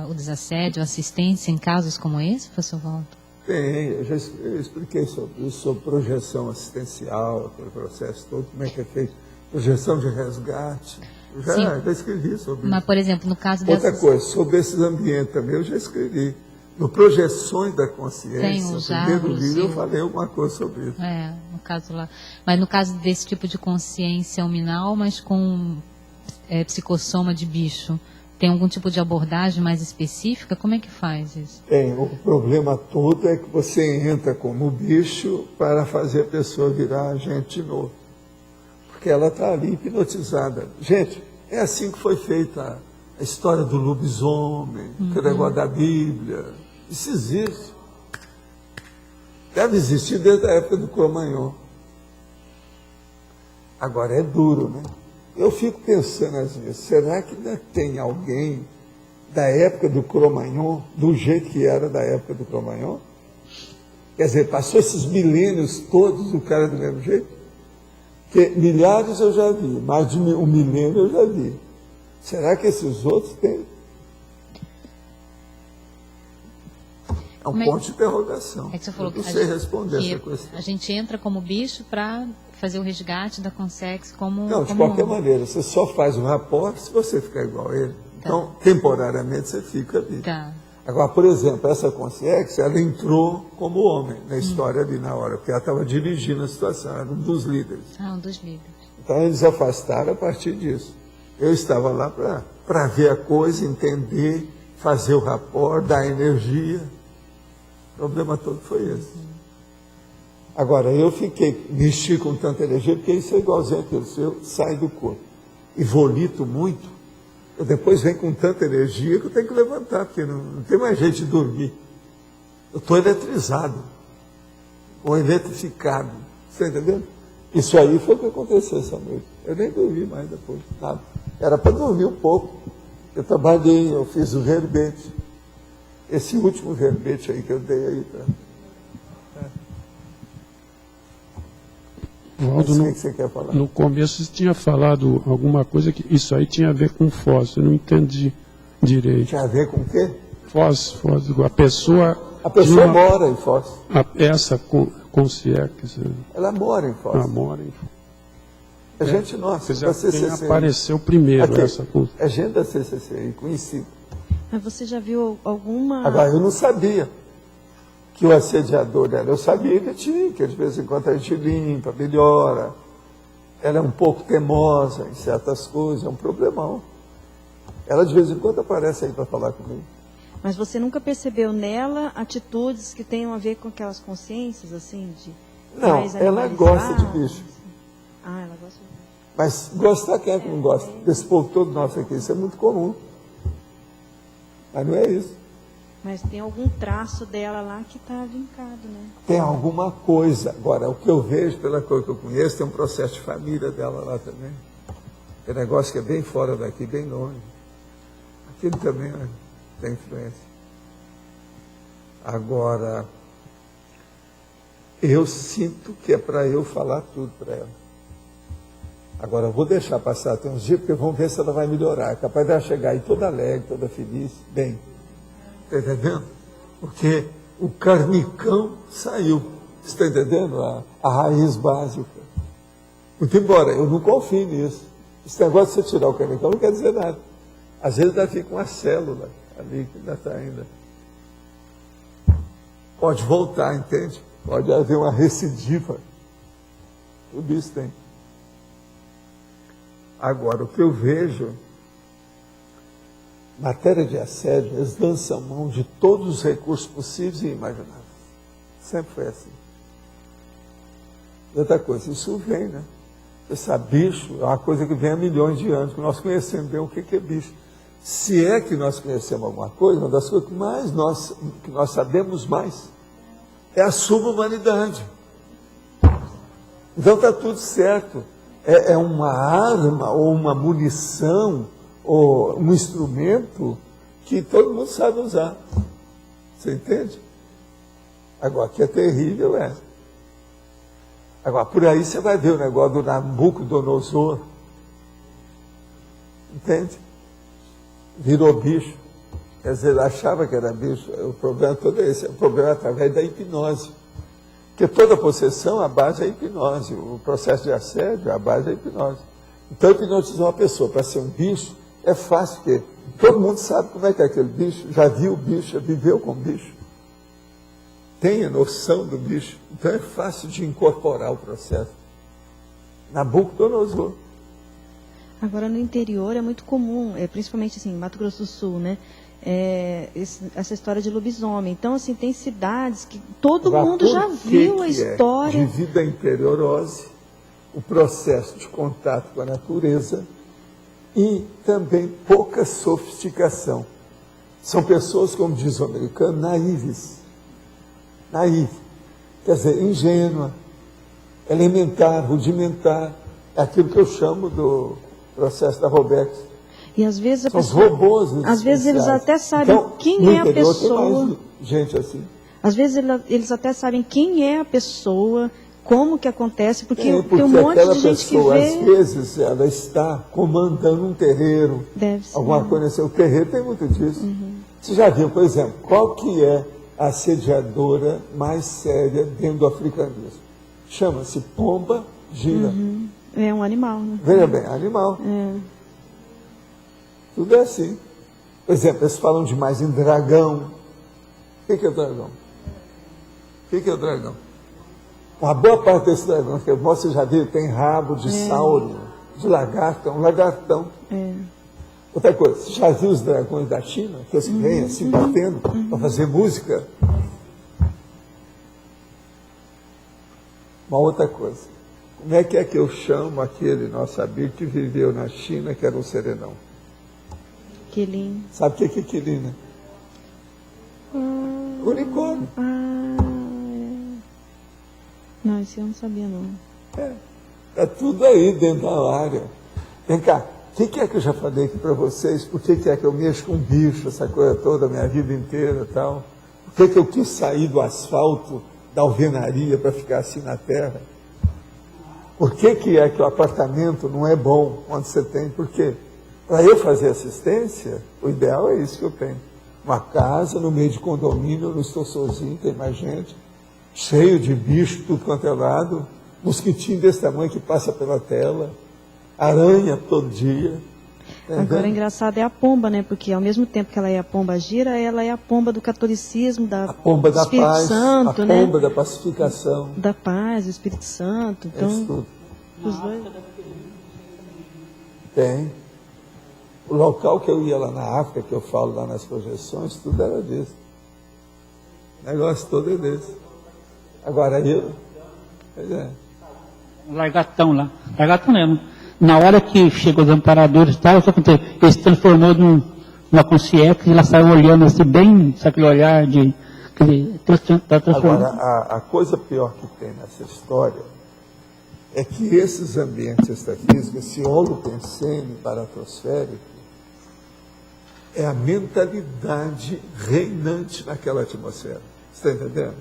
Speaker 9: o desassédio, assistência em casos como esse, professor Valdo?
Speaker 1: Tem, eu expliquei sobre isso, sobre projeção assistencial, aquele processo todo, como é que é feito, projeção de resgate. Eu já escrevi sobre isso.
Speaker 9: Mas, por exemplo, no caso
Speaker 1: Outra coisa, sobre esses ambientes também, eu já escrevi. No Projeções da Consciência, no primeiro livro, eu falei alguma coisa sobre isso.
Speaker 9: No caso lá. Mas no caso desse tipo de consciência hominal, mas com psicossoma de bicho, tem algum tipo de abordagem mais específica? Como é que faz isso?
Speaker 1: Tem. O problema todo é que você entra como bicho para fazer a pessoa virar agente novo. Porque ela está ali hipnotizada. Gente, é assim que foi feita a história do lobisomem, o negócio da Bíblia. Isso existe. Deve existir desde a época do Cro-Magnon. Agora é duro, né? Eu fico pensando às vezes, será que ainda tem alguém da época do Cro-Magnon, do jeito que era da época do Cro-Magnon? Quer dizer, passou esses milênios todos, o cara do mesmo jeito? Porque milhares eu já vi, mais de um milênio eu já vi. Será que esses outros têm? É um ponto de interrogação.
Speaker 9: É que você falou
Speaker 1: eu não sei responder essa questão.
Speaker 9: A gente entra como bicho para fazer o resgate da Consex como...
Speaker 1: Não, de qualquer maneira, você só faz um rapport se você ficar igual a ele. Então, temporariamente, você fica ali. Agora, por exemplo, essa consciência, ela entrou como homem na história ali na hora, porque ela estava dirigindo a situação, era um dos líderes.
Speaker 9: Um dos líderes.
Speaker 1: Então, eles afastaram a partir disso. Eu estava lá para ver a coisa, entender, fazer o rapport, dar energia. O problema todo foi esse. Agora, eu mexi com tanta energia, porque isso é igualzinho aquilo. Se eu saio do corpo e volito muito, eu depois venho com tanta energia que eu tenho que levantar, porque não tem mais jeito de dormir. Eu estou eletrizado, ou eletrificado. Você está entendendo? Isso aí foi o que aconteceu essa noite. Eu nem dormi mais depois, nada. Era para dormir um pouco. Eu trabalhei, eu fiz o verbete. Esse último verbete aí que eu dei aí para...
Speaker 3: Valdo,
Speaker 1: o que você quer falar?
Speaker 3: No começo você tinha falado alguma coisa que isso aí tinha a ver com fósforo, eu não entendi direito.
Speaker 1: Tinha a ver com o quê?
Speaker 3: Fósforo, a pessoa
Speaker 1: mora em Foz.
Speaker 3: Essa consciência.
Speaker 1: Ela mora em Foz.
Speaker 3: Ela mora em Foz.
Speaker 1: É gente nossa, da CCC.
Speaker 3: Quem apareceu primeiro essa
Speaker 1: é gente da CCC, conhecido.
Speaker 7: Mas você já viu alguma...
Speaker 1: Agora, eu não sabia que o assediador dela, eu sabia que tinha, que de vez em quando a gente limpa, melhora. Ela é um pouco teimosa em certas coisas, é um problemão. Ela de vez em quando aparece aí para falar comigo.
Speaker 7: Mas você nunca percebeu nela atitudes que tenham a ver com aquelas consciências, assim, de...
Speaker 1: Não, ela gosta de bicho.
Speaker 7: Ah, ela gosta de bicho.
Speaker 1: Mas gostar, quem é que não gosta? Desse povo todo nosso aqui, isso é muito comum. Mas não é isso.
Speaker 7: Mas tem algum traço dela lá que está vincado, né?
Speaker 1: Tem alguma coisa. Agora, o que eu vejo, pela coisa que eu conheço, tem um processo de família dela lá também. É um negócio que é bem fora daqui, bem longe. Aquilo também tem influência. Agora, eu sinto que é para eu falar tudo para ela. Agora, eu vou deixar passar até uns dias, porque vamos ver se ela vai melhorar. É capaz dela chegar aí toda alegre, toda feliz. Bem, está entendendo? Porque o carnicão saiu. Você está entendendo? A raiz básica. Muito embora, eu não confio nisso. Esse negócio de você tirar o carnicão não quer dizer nada. Às vezes ainda fica uma célula ali que ainda está ainda. Pode voltar, entende? Pode haver uma recidiva. Tudo isso tem. Agora, o que eu vejo, matéria de assédio, eles lançam mão de todos os recursos possíveis e imagináveis. Sempre foi assim. E outra coisa, isso vem, né? Você sabe, bicho é uma coisa que vem há milhões de anos, que nós conhecemos bem o que é bicho. Se é que nós conhecemos alguma coisa, uma das coisas que nós sabemos mais é a subhumanidade. Então está tudo certo. É uma arma, ou uma munição, ou um instrumento que todo mundo sabe usar. Você entende? Agora, que é terrível, é. Agora, por aí você vai ver o negócio do Nabucodonosor. Entende? Virou bicho. Quer dizer, ele achava que era bicho. O problema todo é esse. O problema é através da hipnose. Porque toda possessão, a base é a hipnose. O processo de assédio, a base é a hipnose. Então, hipnotizar uma pessoa para ser um bicho é fácil, porque todo mundo sabe como é que é aquele bicho, já viu o bicho, já viveu com o bicho. Tem a noção do bicho. Então, é fácil de incorporar o processo. Nabucodonosor.
Speaker 7: Agora, no interior é muito comum, principalmente assim, Mato Grosso do Sul, né? Essa história de lobisomem. Então, assim, tem cidades que todo mundo já viu a história.
Speaker 1: Devido à interiorose, o processo de contato com a natureza e também pouca sofisticação. São pessoas, como diz o americano, naíves. Naíve. Quer dizer, ingênua, elementar, rudimentar. É aquilo que eu chamo do processo da Roberts.
Speaker 7: E às vezes a
Speaker 1: São
Speaker 7: pessoa,
Speaker 1: robôs,
Speaker 7: às vezes eles até sabem
Speaker 1: então,
Speaker 7: quem é a pessoa.
Speaker 1: Tem mais gente assim.
Speaker 7: Às vezes eles até sabem quem é a pessoa, como que acontece, porque tem um monte de gente
Speaker 1: pessoa,
Speaker 7: que vê.
Speaker 1: Às vezes ela está comandando um terreiro.
Speaker 7: Deve ser.
Speaker 1: Alguma coisa assim. O terreiro tem muito disso. Você já viu, por exemplo, qual que é a assediadora mais séria dentro do africanismo? Chama-se pomba gira.
Speaker 7: É um animal, né?
Speaker 1: Veja bem, animal. Tudo é assim. Por exemplo, eles falam demais em dragão. O que é o dragão? O que é o dragão? Uma boa parte desse dragão, que você já viu, tem rabo de sauro, de lagarto, um lagartão. Outra coisa, você já viu os dragões da China, que eles vêm assim batendo para fazer música? Uma outra coisa. Como é que eu chamo aquele nosso amigo que viveu na China, que era um serenão?
Speaker 7: Quilim.
Speaker 1: Sabe o que é quilim, né? Unicórnio.
Speaker 7: Não, isso eu não sabia, não.
Speaker 1: Está tudo aí dentro da área. Vem cá, o que é que eu já falei aqui para vocês? Por que é que eu mexo com bicho, essa coisa toda, a minha vida inteira e tal? Por que eu quis sair do asfalto, da alvenaria, para ficar assim na terra? Por que é que o apartamento não é bom quando você tem? Por quê? Para eu fazer assistência, o ideal é isso que eu tenho. Uma casa no meio de condomínio, eu não estou sozinho, tem mais gente, cheio de bicho, tudo quanto é lado, mosquitinho desse tamanho que passa pela tela, aranha todo dia.
Speaker 7: Agora, engraçado é a pomba, né? Porque ao mesmo tempo que ela é a pomba gira, ela é a pomba do catolicismo,
Speaker 1: a pomba da
Speaker 7: Espírito
Speaker 1: paz,
Speaker 7: Santo,
Speaker 1: a
Speaker 7: né?
Speaker 1: pomba da pacificação.
Speaker 7: Da paz, do Espírito Santo. Então,
Speaker 1: tudo.
Speaker 7: Os dois.
Speaker 1: Tem. O local que eu ia lá na África, que eu falo lá nas projeções, tudo era disso. O negócio todo é desse. Agora eu...
Speaker 10: Um largatão lá. Largatão mesmo. Na hora que chegou os amparadores e tal, o que aconteceu? Ele se transformou numa consciência e ela saiu olhando assim, bem, sabe aquele olhar de...
Speaker 1: Agora, a coisa pior que tem nessa história é que esses ambientes extrafísicos, esse holopensene paratosférico, é a mentalidade reinante naquela atmosfera. Você está entendendo?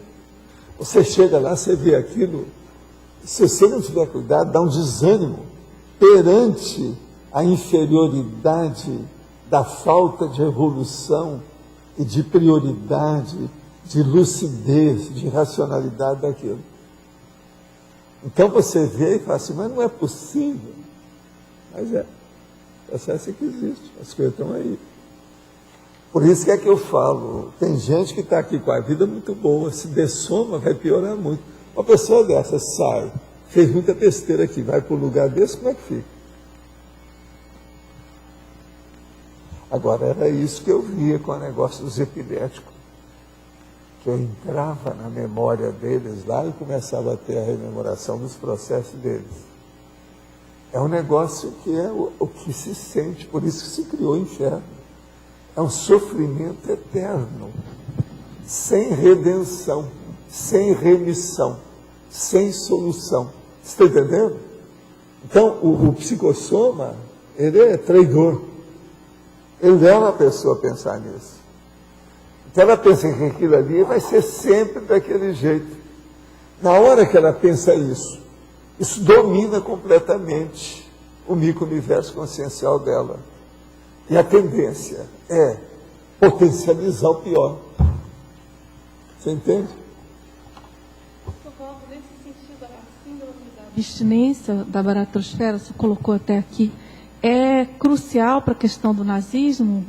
Speaker 1: Você chega lá, você vê aquilo, se você não tiver cuidado, dá um desânimo. perante a inferioridade da falta de evolução e de prioridade, de lucidez, de racionalidade daquilo. Então você vê e fala assim, mas não é possível. Mas é. O processo é que existe, as coisas estão aí. Por isso que é que eu falo, tem gente que está aqui com a vida muito boa, se dessoma vai piorar muito. Uma pessoa dessa sai, fez muita besteira aqui, vai para um lugar desse, como é que fica? Agora, era isso que eu via com o negócio dos epiléticos. Que eu entrava na memória deles lá e começava a ter a rememoração dos processos deles. É um negócio que é o que se sente, por isso que se criou o inferno. É um sofrimento eterno, sem redenção, sem remissão, sem solução. Você está entendendo? Então, o psicossoma, ele é traidor. Ele leva a pessoa a pensar nisso. Então ela pensa que aquilo ali vai ser sempre daquele jeito. Na hora que ela pensa isso domina completamente o micro-universo consciencial dela. E a tendência é potencializar o pior. Você entende?
Speaker 2: Nesse sentido, a síndrome da abstinência da baratrosfera, você colocou até aqui, é crucial para a questão do nazismo?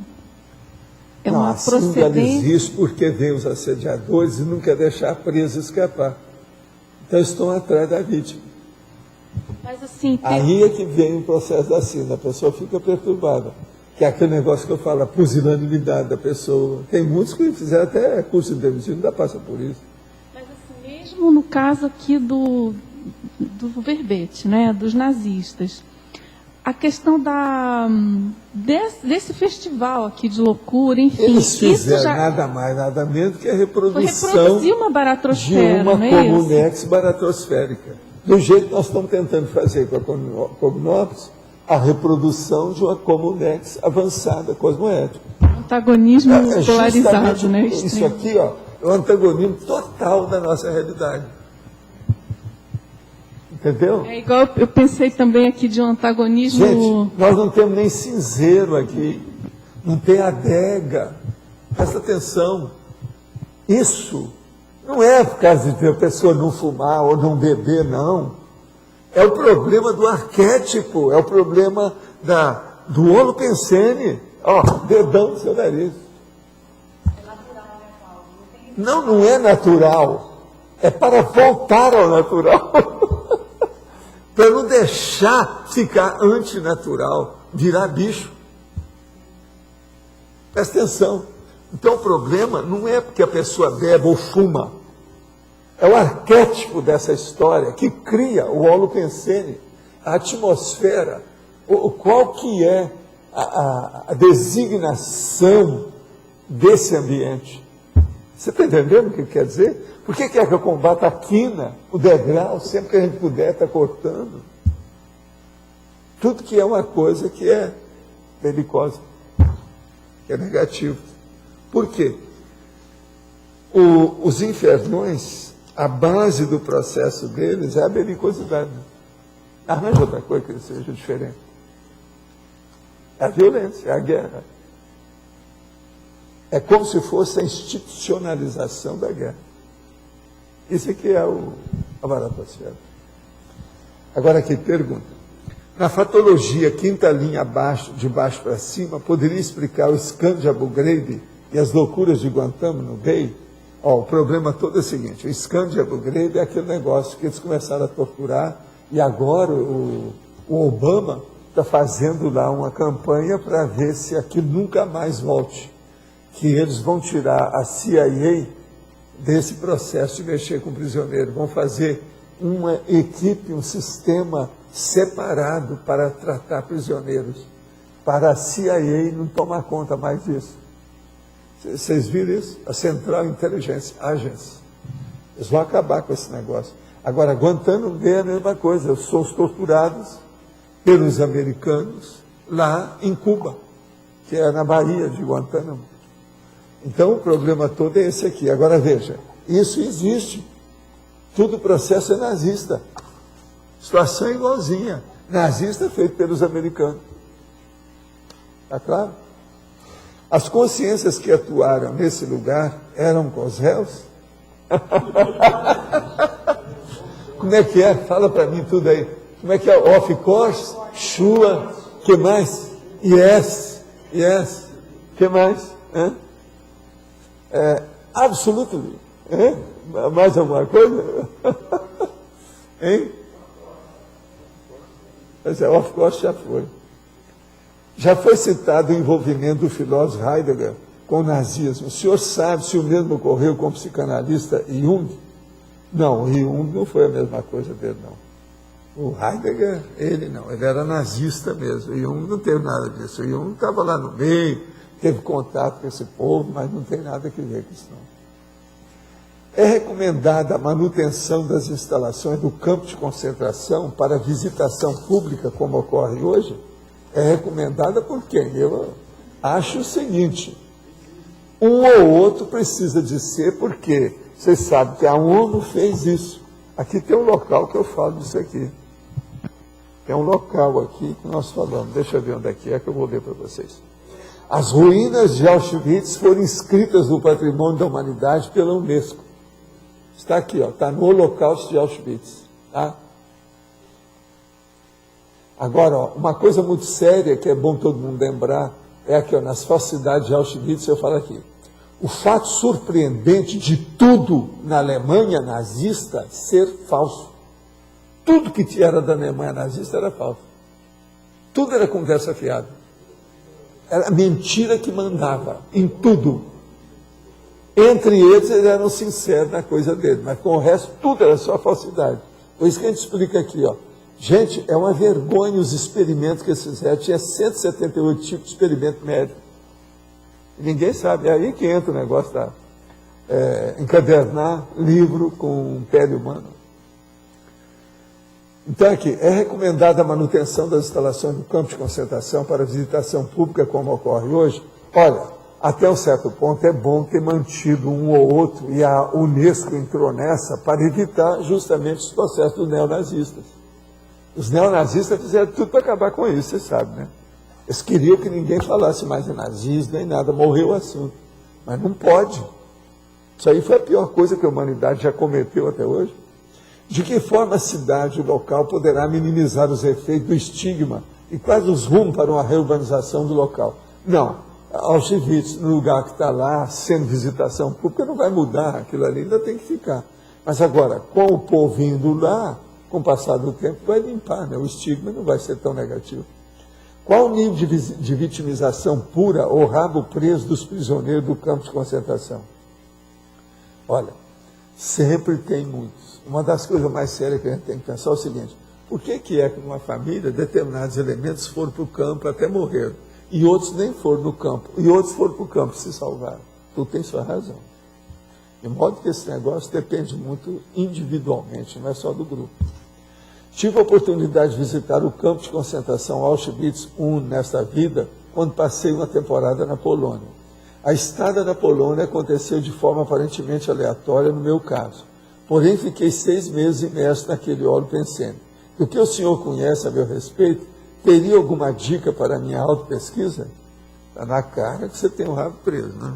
Speaker 2: É uma procedência.
Speaker 1: Existe porque vem os assediadores e não quer deixar preso escapar. Então estão atrás da vítima.
Speaker 2: Mas assim,
Speaker 1: aí é que vem o processo da sina, a pessoa fica perturbada. Que é aquele negócio que eu falo, a pusilanimidade da pessoa. Tem muitos que fizeram até curso de demissão, ainda passa por isso.
Speaker 2: Mas assim, mesmo no caso aqui do verbete, né, dos nazistas, a questão desse festival aqui de loucura, enfim...
Speaker 1: Eles fizeram nada mais, nada menos que a reprodução
Speaker 2: uma baratrosfera,
Speaker 1: de uma comunex baratrosférica. Do jeito que nós estamos tentando fazer com a Cognópolis, a reprodução de uma comunex avançada, cosmoética.
Speaker 2: Antagonismo polarizado, né?
Speaker 1: Isso aqui, ó, é o antagonismo total da nossa realidade. Entendeu?
Speaker 2: É igual eu pensei também aqui de um antagonismo...
Speaker 1: Gente, nós não temos nem cinzeiro aqui, não tem adega. Presta atenção. Isso não é por causa de a pessoa não fumar ou não beber, não. É o problema do arquétipo, é o problema do holopensene. Ó, dedão do seu nariz.
Speaker 8: É natural, né, Paulo?
Speaker 1: Não é natural. É para voltar ao natural. Para não deixar ficar antinatural, virar bicho. Presta atenção. Então o problema não é porque a pessoa bebe ou fuma. É o arquétipo dessa história que cria o holopensene, a atmosfera, qual que é a designação desse ambiente. Você está entendendo o que quer dizer? Por que quer que eu combata a quina, o degrau, sempre que a gente puder está cortando? Tudo que é uma coisa que é belicosa, que é negativo. Por quê? Os infernões, a base do processo deles é a belicosidade. Arranja outra coisa que seja diferente. É a violência, é a guerra. É como se fosse a institucionalização da guerra. Isso aqui é a baratosfera. Agora aqui, pergunta. Na fatologia, quinta linha abaixo, de baixo para cima, poderia explicar o escândalo de Abu Ghraib e as loucuras de Guantánamo Bay? O problema todo é o seguinte, o escândalo de Abu Ghraib é aquele negócio que eles começaram a torturar e agora o Obama está fazendo lá uma campanha para ver se aquilo nunca mais volte. Que eles vão tirar a CIA desse processo de mexer com prisioneiro, vão fazer uma equipe, um sistema separado para tratar prisioneiros, para a CIA não tomar conta mais disso. Vocês viram isso? A Central Intelligence Agency. Eles vão acabar com esse negócio. Agora, Guantánamo Bay é a mesma coisa, são os torturados pelos americanos lá em Cuba, que é na Bahia de Guantánamo. Então, o problema todo é esse aqui. Agora, veja, isso existe. Tudo o processo é nazista. Situação é igualzinha. nazista feito pelos americanos. Está claro? As consciências que atuaram nesse lugar eram com os réus? Como é que é? Fala para mim tudo aí. Como é que é? Of course, sure, que mais? Yes, yes, que mais? Absolutely. Mais alguma coisa? Hein? Mas of course já foi. Já foi citado o envolvimento do filósofo Heidegger com o nazismo. O senhor sabe se o mesmo ocorreu com o psicanalista Jung? Não, o Jung não foi a mesma coisa dele, não. O Heidegger, ele não, ele era nazista mesmo. O Jung não teve nada disso. O Jung estava lá no meio, teve contato com esse povo, mas não tem nada a ver com isso, não. É recomendada a manutenção das instalações do campo de concentração para visitação pública, como ocorre hoje? É recomendada por quem? Eu acho o seguinte, um ou outro precisa de ser, porque vocês sabem que a ONU fez isso. Aqui tem um local que eu falo disso aqui. Tem um local aqui que nós falamos. Deixa eu ver onde é que eu vou ler para vocês. As ruínas de Auschwitz foram inscritas no Patrimônio da Humanidade pela Unesco. Está aqui, está no Holocausto de Auschwitz. Tá? Agora, uma coisa muito séria, que é bom todo mundo lembrar, é aqui, nas falsidades de Auschwitz, eu falo aqui. O fato surpreendente de tudo na Alemanha nazista ser falso. Tudo que era da Alemanha nazista era falso. Tudo era conversa fiada. Era mentira que mandava, em tudo. Entre eles eram sinceros na coisa dele, mas com o resto tudo era só falsidade. Por isso que a gente explica aqui, Gente, é uma vergonha os experimentos que eles fizeram. Tinha 178 tipos de experimento médico. E ninguém sabe. É aí que entra o negócio da encadernar livro com pele humana. Então aqui, é recomendada a manutenção das instalações do campo de concentração para visitação pública, como ocorre hoje? Olha, até um certo ponto é bom ter mantido um ou outro, e a Unesco entrou nessa para evitar justamente os processos dos neonazistas. Os neonazistas fizeram tudo para acabar com isso, você sabe, né? Eles queriam que ninguém falasse mais em nazismo, nem nada, morreu o assunto. Mas não pode. Isso aí foi a pior coisa que a humanidade já cometeu até hoje. De que forma a cidade, o local, poderá minimizar os efeitos do estigma e quais os rumos para uma reurbanização do local? Não, Auschwitz, no lugar que está lá, sendo visitação pública, não vai mudar, aquilo ali ainda tem que ficar. Mas agora, com o povo indo lá, com o passar do tempo, vai limpar, né? O estigma não vai ser tão negativo. Qual o nível de vitimização pura ou rabo preso dos prisioneiros do campo de concentração? Olha, sempre tem muitos. Uma das coisas mais sérias que a gente tem que pensar é o seguinte, por que é que numa família determinados elementos foram para o campo até morrer, e outros nem foram no campo, e outros foram para o campo e se salvaram? Tu tem sua razão. De modo que esse negócio depende muito individualmente, não é só do grupo. Tive a oportunidade de visitar o campo de concentração Auschwitz I nesta vida, quando passei uma temporada na Polônia. A estada na Polônia aconteceu de forma aparentemente aleatória no meu caso. Porém, fiquei 6 meses imerso naquele óleo pensando. O que o senhor conhece a meu respeito, teria alguma dica para a minha autopesquisa? Está na cara que você tem o rabo preso, né?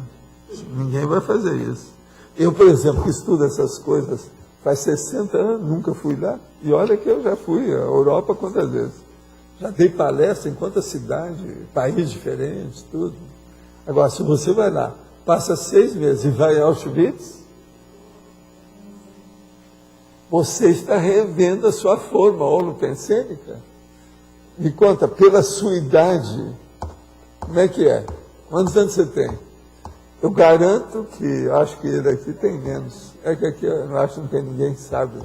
Speaker 1: Ninguém vai fazer isso. Eu, por exemplo, que estudo essas coisas faz 60 anos, nunca fui lá. E olha que eu já fui à Europa quantas vezes. Já dei palestra em quantas cidades, países diferentes, tudo. Agora, se você vai lá, passa 6 meses e vai a Auschwitz, você está revendo a sua forma holopensênica. Me conta, pela sua idade, como é que é? Quantos anos você tem? Eu garanto que, acho que ele aqui tem menos. É que aqui eu acho que não tem ninguém que sabe.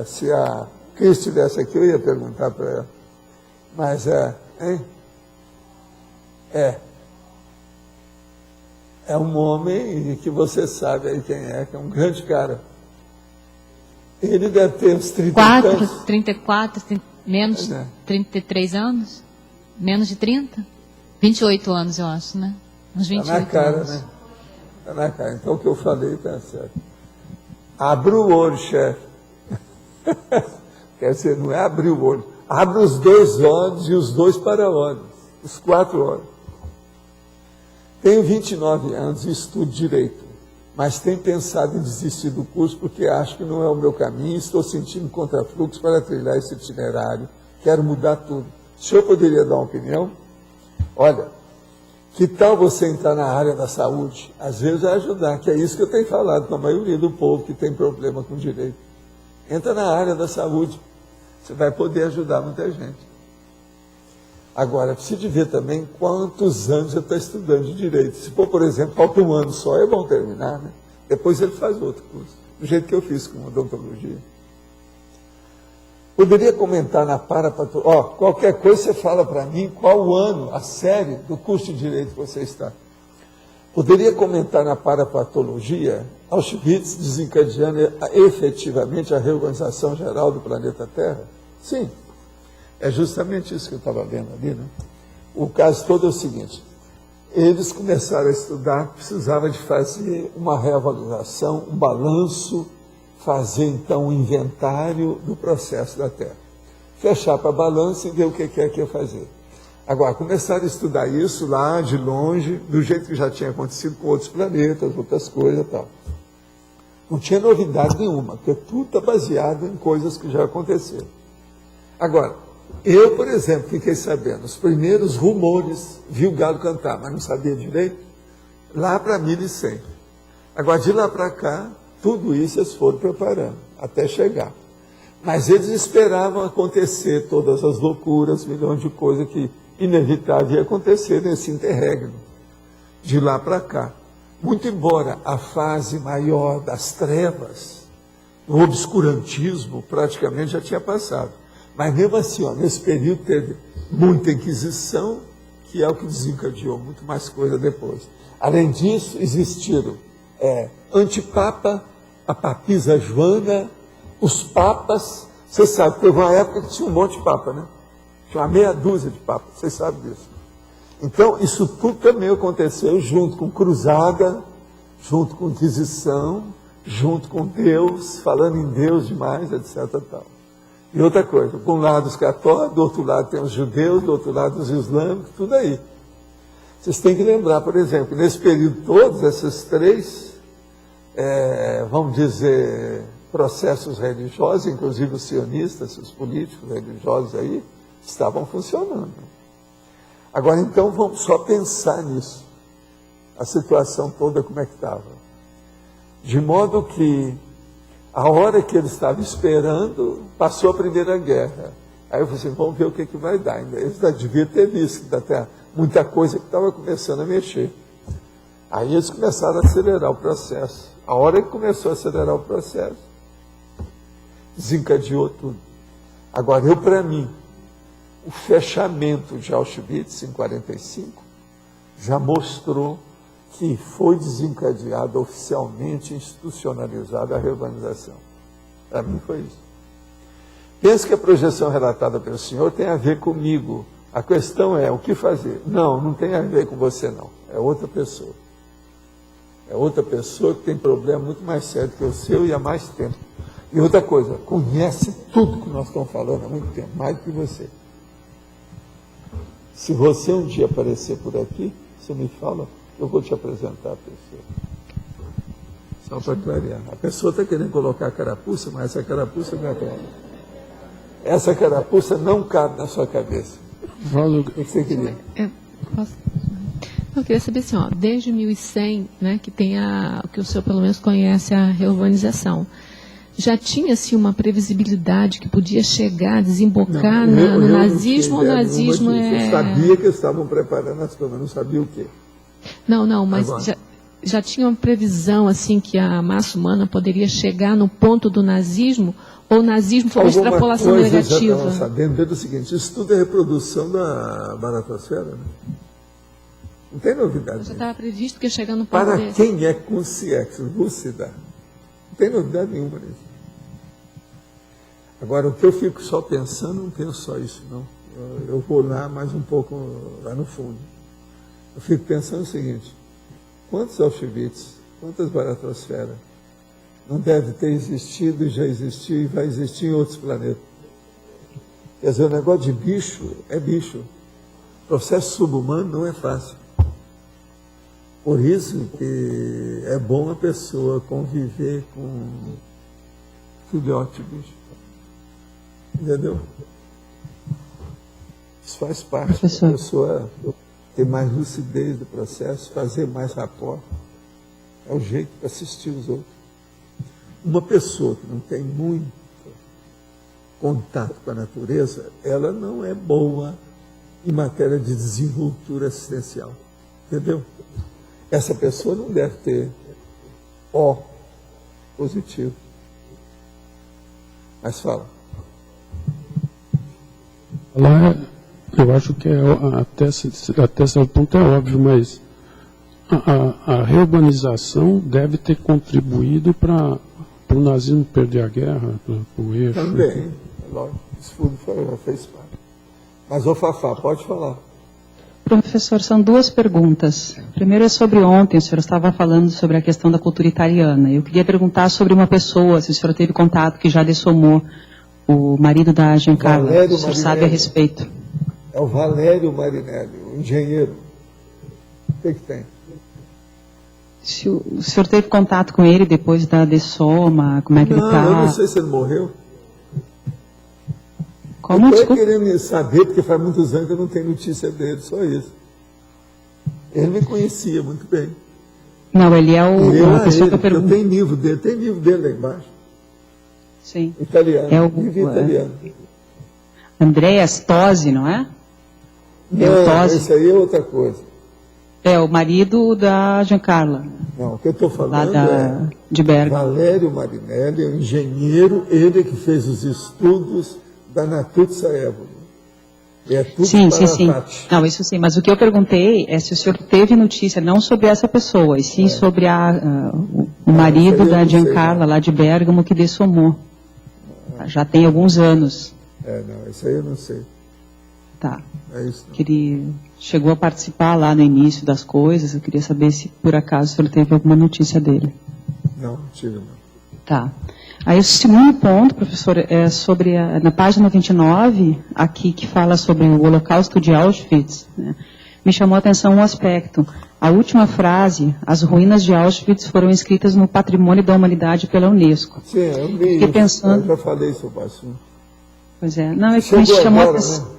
Speaker 1: Se a Cris estivesse aqui, eu ia perguntar para ela. Mas é um homem que você sabe aí quem é, que é um grande cara. Ele deve ter uns
Speaker 9: 34, menos de 33 anos? Menos de 30? 28 anos, eu acho, né? Uns 28
Speaker 1: tá na cara,
Speaker 9: anos.
Speaker 1: né? Está na cara. Então o que eu falei está certo. Abra o olho, chefe. Quer dizer, não é abrir o olho. abre os 2 olhos e os 2 para-olhos, os 4 olhos. Tenho 29 anos e estudo direito, mas tenho pensado em desistir do curso porque acho que não é o meu caminho, estou sentindo contrafluxo para trilhar esse itinerário, quero mudar tudo. O senhor poderia dar uma opinião? Olha, que tal você entrar na área da saúde? Às vezes vai ajudar, que é isso que eu tenho falado com a maioria do povo que tem problema com direito. Entra na área da saúde, você vai poder ajudar muita gente. Agora, precisa ver também quantos anos você está estudando de direito. Se for, por exemplo, falta 1 ano só, é bom terminar, né? Depois ele faz outro curso, do jeito que eu fiz com odontologia. Poderia comentar na parapatologia, qualquer coisa você fala para mim qual o ano, a série do curso de direito que você está. Poderia comentar na parapatologia, Auschwitz desencadeando efetivamente a reorganização geral do planeta Terra? Sim. É justamente isso que eu estava vendo ali, né? O caso todo é o seguinte, eles começaram a estudar, precisava de fazer uma reavaliação, um balanço, fazer então um inventário do processo da Terra. Fechar para balanço e ver o que é que ia fazer. Agora, começaram a estudar isso lá de longe, do jeito que já tinha acontecido com outros planetas, outras coisas e tal. Não tinha novidade nenhuma, porque tudo está baseado em coisas que já aconteceram. Agora, eu, por exemplo, fiquei sabendo, os primeiros rumores, vi o galo cantar, mas não sabia direito, lá para 1100. Agora, de lá para cá, tudo isso eles foram preparando, até chegar. Mas eles esperavam acontecer todas as loucuras, milhões de coisas que inevitável ia acontecer nesse interregno, de lá para cá. Muito embora a fase maior das trevas, o obscurantismo praticamente já tinha passado. Mas mesmo assim, nesse período teve muita inquisição, que é o que desencadeou muito mais coisa depois. Além disso, existiram antipapa, a papisa Joana, os papas. Você sabe, teve uma época que tinha um monte de papa, né? Tinha uma meia dúzia de papas, vocês sabem disso. Então, isso tudo também aconteceu junto com cruzada, junto com inquisição, junto com Deus, falando em Deus demais, etc. Tal. E outra coisa, por um lado os católicos, do outro lado tem os judeus, do outro lado os islâmicos, tudo aí. Vocês têm que lembrar, por exemplo, nesse período todos esses 3, vamos dizer, processos religiosos, inclusive os sionistas, os políticos religiosos aí, estavam funcionando. Agora, então, vamos só pensar nisso. A situação toda como é que estava. De modo que, a hora que eles estavam esperando, passou a Primeira Guerra. Aí eu falei assim, vamos ver o que vai dar. Eles já deviam ter visto que até muita coisa que estava começando a mexer. Aí eles começaram a acelerar o processo. A hora que começou a acelerar o processo, desencadeou tudo. Agora, para mim, o fechamento de Auschwitz em 1945 já mostrou que foi desencadeada oficialmente, institucionalizada a reorganização. Para mim foi isso. Penso que a projeção relatada pelo senhor tem a ver comigo. A questão é o que fazer. Não, não tem a ver com você não. É outra pessoa. É outra pessoa que tem problema muito mais sério que o seu e há mais tempo. E outra coisa, conhece tudo que nós estamos falando há muito tempo, mais do que você. Se você um dia aparecer por aqui, você me fala, eu vou te apresentar a pessoa. Só para clarear. A pessoa está querendo colocar a carapuça, mas essa carapuça não é para ela. Essa carapuça não cabe na sua cabeça. O que você queria?
Speaker 2: Eu queria saber assim, desde 1100, né, que o senhor pelo menos conhece a reorganização, já tinha-se uma previsibilidade que podia chegar, desembocar no nazismo, ou o nazismo
Speaker 1: Eu sabia que estavam preparando as coisas, mas não sabia o quê.
Speaker 2: Não, mas já tinha uma previsão assim que a massa humana poderia chegar no ponto do nazismo, ou o nazismo foi uma extrapolação negativa?
Speaker 1: Já estava sabendo desde o seguinte, isso tudo é reprodução da baratosfera, né? Não tem novidade.
Speaker 2: Já estava previsto que ia chegar no ponto
Speaker 1: Para
Speaker 2: desse.
Speaker 1: quem é consciente, lúcida, não tem novidade nenhuma nisso. Agora, o que eu fico só pensando, não tenho só isso, não. Eu vou lá mais um pouco, lá no fundo. Eu fico pensando o seguinte, quantos Auschwitz, quantas baratosferas não deve ter existido, já existiu e vai existir em outros planetas? Quer dizer, o negócio de bicho é bicho. Processo subhumano não é fácil. Por isso que é bom a pessoa conviver com filhote de bicho. Entendeu? Isso faz parte da pessoa ter mais lucidez do processo, fazer mais rapport. É o jeito de assistir os outros. Uma pessoa que não tem muito contato com a natureza, ela não é boa em matéria de desenvoltura assistencial. Entendeu? Essa pessoa não deve ter O positivo. Mas fala.
Speaker 3: Lá, eu acho que até certo ponto é óbvio, mas a reurbanização deve ter contribuído para o nazismo perder a guerra, para o eixo.
Speaker 1: Também, lógico, isso tudo já fez parte. Mas, ô Fafá, pode falar.
Speaker 8: Professor, são duas perguntas. Primeiro é sobre ontem, o senhor estava falando sobre a questão da cultura italiana. Eu queria perguntar sobre uma pessoa, se o senhor teve contato, que já dessomou o marido da Giancarla. O senhor sabe a respeito.
Speaker 1: É o Valério Marinelli, o engenheiro. O que tem?
Speaker 8: Se o senhor teve contato com ele depois da dessoma, como é que ele está?
Speaker 1: Eu não sei se ele morreu.
Speaker 8: Como?
Speaker 1: Eu estou querendo saber, porque faz muitos anos que eu não tenho notícia dele, só isso. Ele me conhecia muito bem.
Speaker 8: Não, ele é o...
Speaker 1: pessoa que eu pergunto. Tem livro dele lá embaixo.
Speaker 8: Sim.
Speaker 1: Italiano,
Speaker 8: é o
Speaker 1: italiano.
Speaker 8: Andreas Tosi, não é?
Speaker 1: Não, esse aí é outra coisa.
Speaker 8: É o marido da Giancarla.
Speaker 1: Não, o que eu estou falando
Speaker 8: de Bergamo.
Speaker 1: Valério Marinelli é um engenheiro, ele que fez os estudos da Natuzza Évora. É tudo
Speaker 8: sim. Não, isso sim, mas o que eu perguntei é se o senhor teve notícia, não sobre essa pessoa, e sim sobre o marido da Giancarla, lá de Bergamo, que dessomou. Já tem alguns anos.
Speaker 1: Não, isso aí eu não sei.
Speaker 8: Tá.
Speaker 1: É isso.
Speaker 8: Que ele chegou a participar lá no início das coisas, eu queria saber se por acaso o senhor teve alguma notícia dele.
Speaker 1: Não tive não.
Speaker 8: Tá. Aí o segundo ponto, professor, é sobre, na página 29, aqui que fala sobre o Holocausto de Auschwitz, né, me chamou a atenção um aspecto. A última frase, as ruínas de Auschwitz foram inscritas no Patrimônio da Humanidade pela Unesco.
Speaker 1: Sim, eu vi
Speaker 8: isso. Pensando...
Speaker 1: Eu já falei sobre o assunto.
Speaker 8: Pois é. Não, é que me chamou a atenção.
Speaker 1: Né?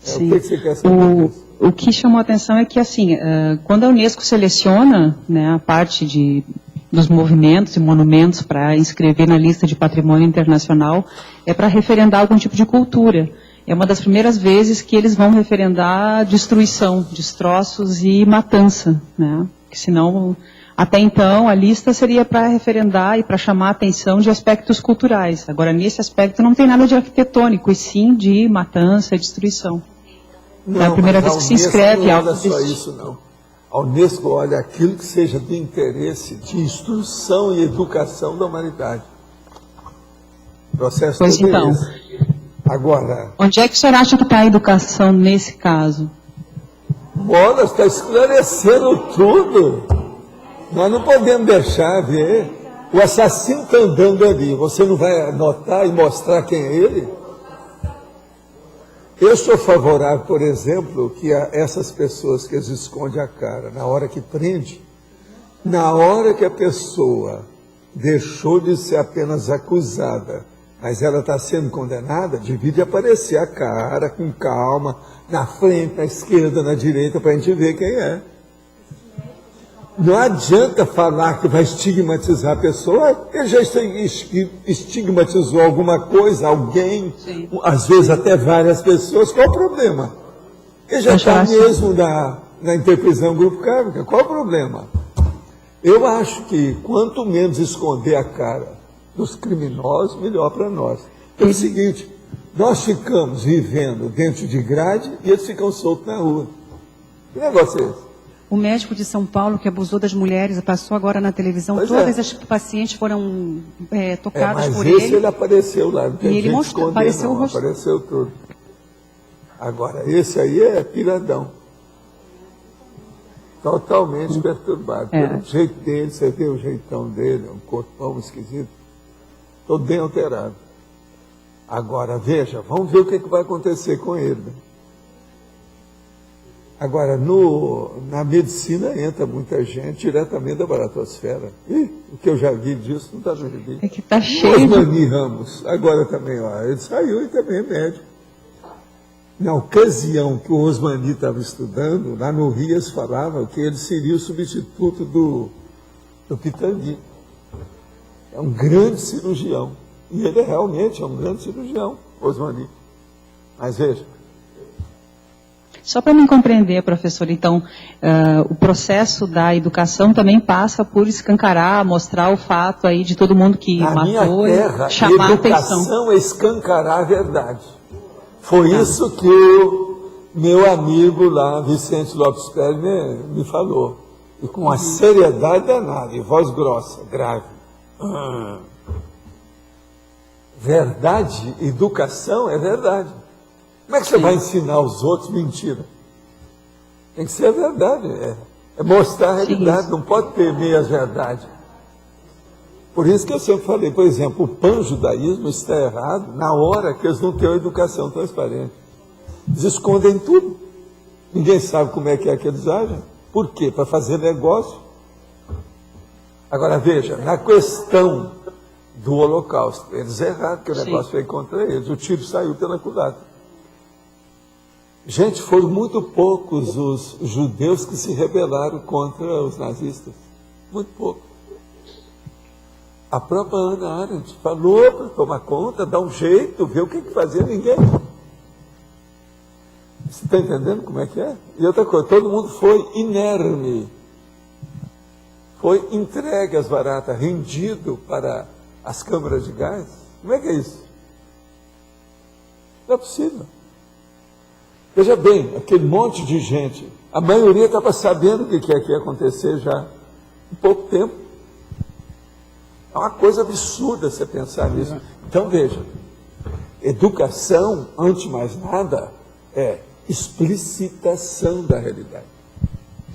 Speaker 1: Sim. O que você quer saber?
Speaker 8: O que chamou a atenção é que, assim, quando a Unesco seleciona, né, a parte dos movimentos e monumentos para inscrever na lista de patrimônio internacional, é para referendar algum tipo de cultura. É uma das primeiras vezes que eles vão referendar destruição, destroços e matança, né? Porque senão, até então, a lista seria para referendar e para chamar a atenção de aspectos culturais. Agora, nesse aspecto, não tem nada de arquitetônico, e sim de matança e destruição.
Speaker 1: Não,
Speaker 8: é a primeira vez que se inscreve
Speaker 1: algo
Speaker 8: desse.
Speaker 1: Não olha só isso, não. A Unesco olha aquilo que seja do interesse de instrução e educação da humanidade. O processo
Speaker 8: pois então.
Speaker 1: Agora...
Speaker 8: Onde é que o senhor acha que está a educação nesse caso?
Speaker 1: Bola, está esclarecendo tudo. Nós não podemos deixar ver. O assassino está andando ali. Você não vai anotar e mostrar quem é ele? Eu sou favorável, por exemplo, que essas pessoas que eles escondem a cara, na hora que prende, na hora que a pessoa deixou de ser apenas acusada, mas ela está sendo condenada, devia aparecer a cara com calma, na frente, na esquerda, na direita, para a gente ver quem é. Não adianta falar que vai estigmatizar a pessoa, ele já estigmatizou alguma coisa, alguém, sim, às vezes até várias pessoas, qual o problema? Ele já está mesmo na interprisão grupo kármica, qual o problema? Eu acho que quanto menos esconder a cara dos criminosos, melhor para nós. É o seguinte, nós ficamos vivendo dentro de grade e eles ficam soltos na rua. Que negócio é esse?
Speaker 8: O médico de São Paulo que abusou das mulheres, passou agora na televisão, pois todas as pacientes foram tocadas por ele.
Speaker 1: Mas esse ele apareceu lá, não tem
Speaker 8: e ele mostrou, apareceu
Speaker 1: não, apareceu tudo. Agora, esse aí é piradão. Totalmente perturbado. Pelo jeito dele, você vê o jeitão dele, um corpão esquisito, todo bem alterado. Agora, veja, vamos ver o que vai acontecer com ele. Agora, na medicina entra muita gente diretamente da baratosfera. O que eu já vi disso não está no gibi.
Speaker 8: É que está cheio.
Speaker 1: Osmani Ramos, agora também, ó, ele saiu e também é médico. Na ocasião que o Osmani estava estudando, lá no Rias falava que ele seria o substituto do Pitangui. É um grande cirurgião. E ele realmente é um grande cirurgião, Osmani. Mas veja.
Speaker 8: Só para me compreender, professor, então, o processo da educação também passa por escancarar, mostrar o fato aí de todo mundo que
Speaker 1: na
Speaker 8: matou,
Speaker 1: minha terra,
Speaker 8: chamar a
Speaker 1: educação
Speaker 8: atenção.
Speaker 1: É escancarar a verdade. Foi isso que o meu amigo lá, Vicente Lopes Pérez, me falou. E com uma seriedade danada, e voz grossa, grave. Verdade, educação é verdade. Como é que você vai ensinar aos outros mentira? Tem que ser a verdade, é mostrar a realidade, não pode ter meias verdades. Por isso que eu sempre falei, por exemplo, o pan-judaísmo está errado na hora que eles não têm uma educação transparente. Eles escondem tudo. Ninguém sabe como é que eles agem. Por quê? Para fazer negócio. Agora veja, na questão do Holocausto, eles erraram, porque o negócio foi contra eles. O tiro saiu pela culatra. Gente, foram muito poucos os judeus que se rebelaram contra os nazistas. Muito pouco. A própria Hannah Arendt falou para tomar conta, dar um jeito, ver o que fazia ninguém. Você está entendendo como é que é? E outra coisa, todo mundo foi inerme. Foi entregue às baratas, rendido para as câmaras de gás. Como é que é isso? Não é possível. Veja bem, aquele monte de gente, a maioria estava sabendo o que ia acontecer já há pouco tempo. É uma coisa absurda você pensar nisso. Então, veja, educação, antes de mais nada, é explicitação da realidade.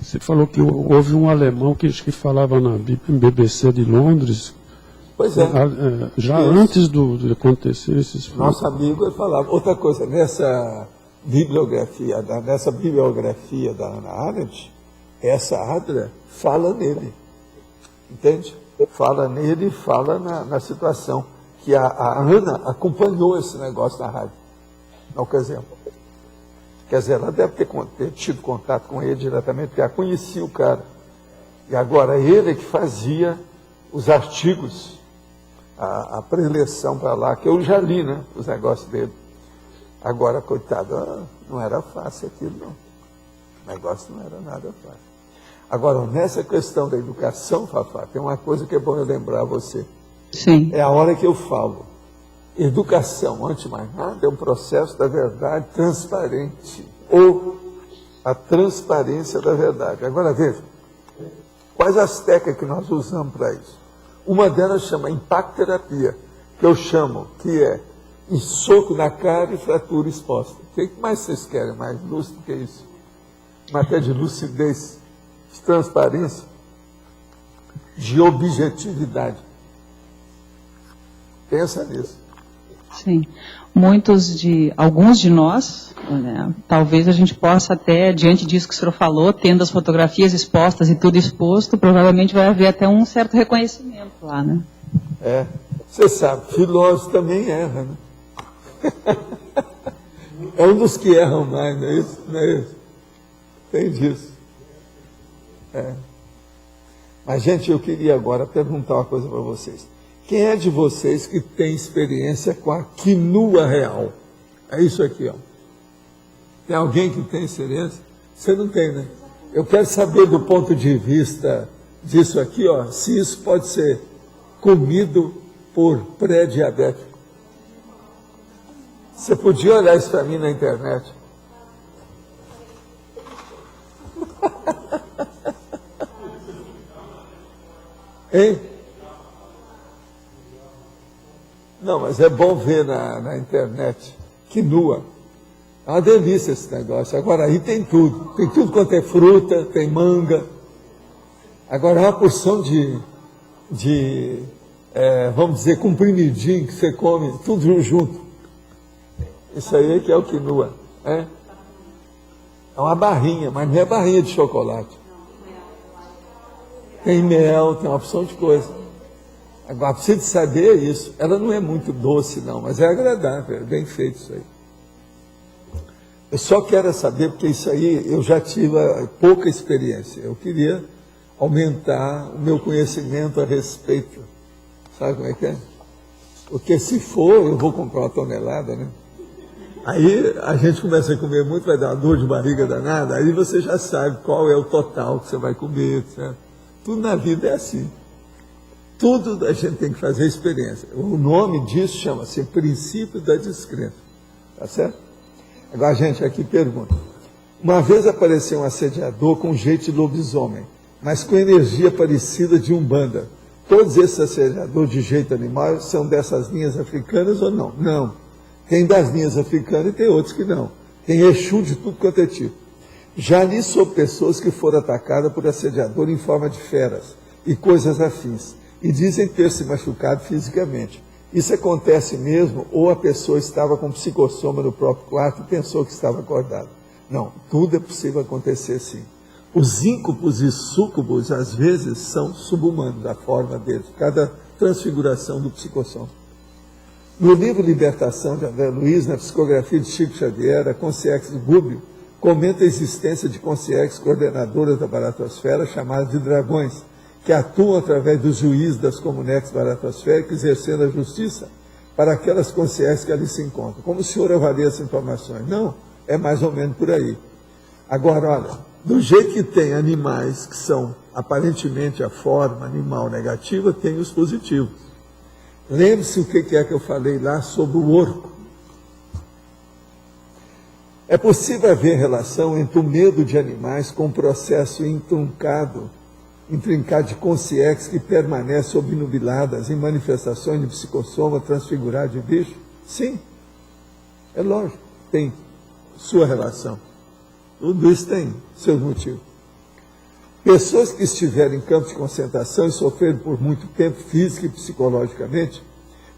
Speaker 3: Você falou que houve um alemão que falava na BBC de Londres.
Speaker 1: Pois é.
Speaker 3: Já antes de acontecer esses fatos.
Speaker 1: Nosso amigo ele falava. Outra coisa, nessa bibliografia da Hannah Arendt, essa Adler fala nele. Entende? Fala nele e fala na situação. Que a Ana acompanhou esse negócio na rádio, na ocasião. Quer dizer, ela deve ter tido contato com ele diretamente, porque ela conhecia o cara. E agora ele que fazia os artigos, a preleção para lá, que eu já li, né, os negócios dele. Agora, coitado, não era fácil aquilo, não. O negócio não era nada fácil. Agora, nessa questão da educação, Fafá, tem uma coisa que é bom eu lembrar a você.
Speaker 8: Sim.
Speaker 1: É a hora que eu falo. Educação, antes de mais nada, é um processo da verdade transparente, ou a transparência da verdade. Agora, veja, quais as técnicas que nós usamos para isso? Uma delas chama impacterapia, que eu chamo, que é soco na cara e fratura exposta. O que mais vocês querem? Mais lúcido que isso? Matéria de lucidez, de transparência, de objetividade. Pensa nisso.
Speaker 8: Sim. Alguns de nós, né, talvez a gente possa até, diante disso que o senhor falou, tendo as fotografias expostas e tudo exposto, provavelmente vai haver até um certo reconhecimento lá, né?
Speaker 1: Você sabe, filósofo também erra, né? É um dos que erram mais, não é isso? Não é isso? Tem disso. Mas, gente, eu queria agora perguntar uma coisa para vocês. Quem é de vocês que tem experiência com a quinua real? É isso aqui, ó. Tem alguém que tem experiência? Você não tem, né? Eu quero saber do ponto de vista disso aqui, ó, se isso pode ser comido por pré-diabético. Você podia olhar isso para mim na internet. Hein? Não, mas é bom ver na internet. Quinua. É uma delícia esse negócio. Agora aí tem tudo. Tem tudo quanto é fruta, tem manga. Agora é uma porção vamos dizer, comprimidinho que você come, tudo junto. Isso aí é que é o quinua. É uma barrinha, mas não é barrinha de chocolate. Tem mel, tem uma opção de coisa. Agora, precisa de saber isso. Ela não é muito doce, não, mas é agradável, é bem feito isso aí. Eu só quero saber, porque isso aí eu já tive pouca experiência. Eu queria aumentar o meu conhecimento a respeito. Sabe como é que é? Porque se for, eu vou comprar uma tonelada, né? Aí a gente começa a comer muito, vai dar uma dor de barriga danada, aí você já sabe qual é o total que você vai comer, certo? Tudo na vida é assim. Tudo a gente tem que fazer experiência. O nome disso chama-se princípio da descrença. Tá certo? Agora, gente, aqui pergunta. Uma vez apareceu um assediador com jeito de lobisomem, mas com energia parecida de umbanda. Todos esses assediadores de jeito animal são dessas linhas africanas ou não? Não. Tem das linhas africanas e tem outros que não. Tem Exu de tudo quanto é tipo. Já li sobre pessoas que foram atacadas por assediador em forma de feras e coisas afins, e dizem ter se machucado fisicamente. Isso acontece mesmo, ou a pessoa estava com psicossoma no próprio quarto e pensou que estava acordada. Não, tudo é possível acontecer sim. Os íncubos e súcubos, às vezes, são subhumanos, a forma deles, cada transfiguração do psicossoma. No livro Libertação, de André Luiz, na psicografia de Chico Xavier, a consciência de Gúbio comenta a existência de consciências coordenadoras da baratosfera, chamadas de dragões, que atuam através dos juízes das comunex baratosféricas, exercendo a justiça para aquelas consciências que ali se encontram. Como o senhor avalia essas informações? Não, é mais ou menos por aí. Agora, olha, do jeito que tem animais que são aparentemente a forma animal negativa, tem os positivos. Lembre-se o que é que eu falei lá sobre o orco. É possível haver relação entre o medo de animais com o processo intrincado de consciências que permanecem obnubiladas em manifestações de psicossoma transfigurado de bicho? Sim, é lógico, tem sua relação. Tudo isso tem seus motivos. Pessoas que estiverem em campo de concentração e sofreram por muito tempo física e psicologicamente,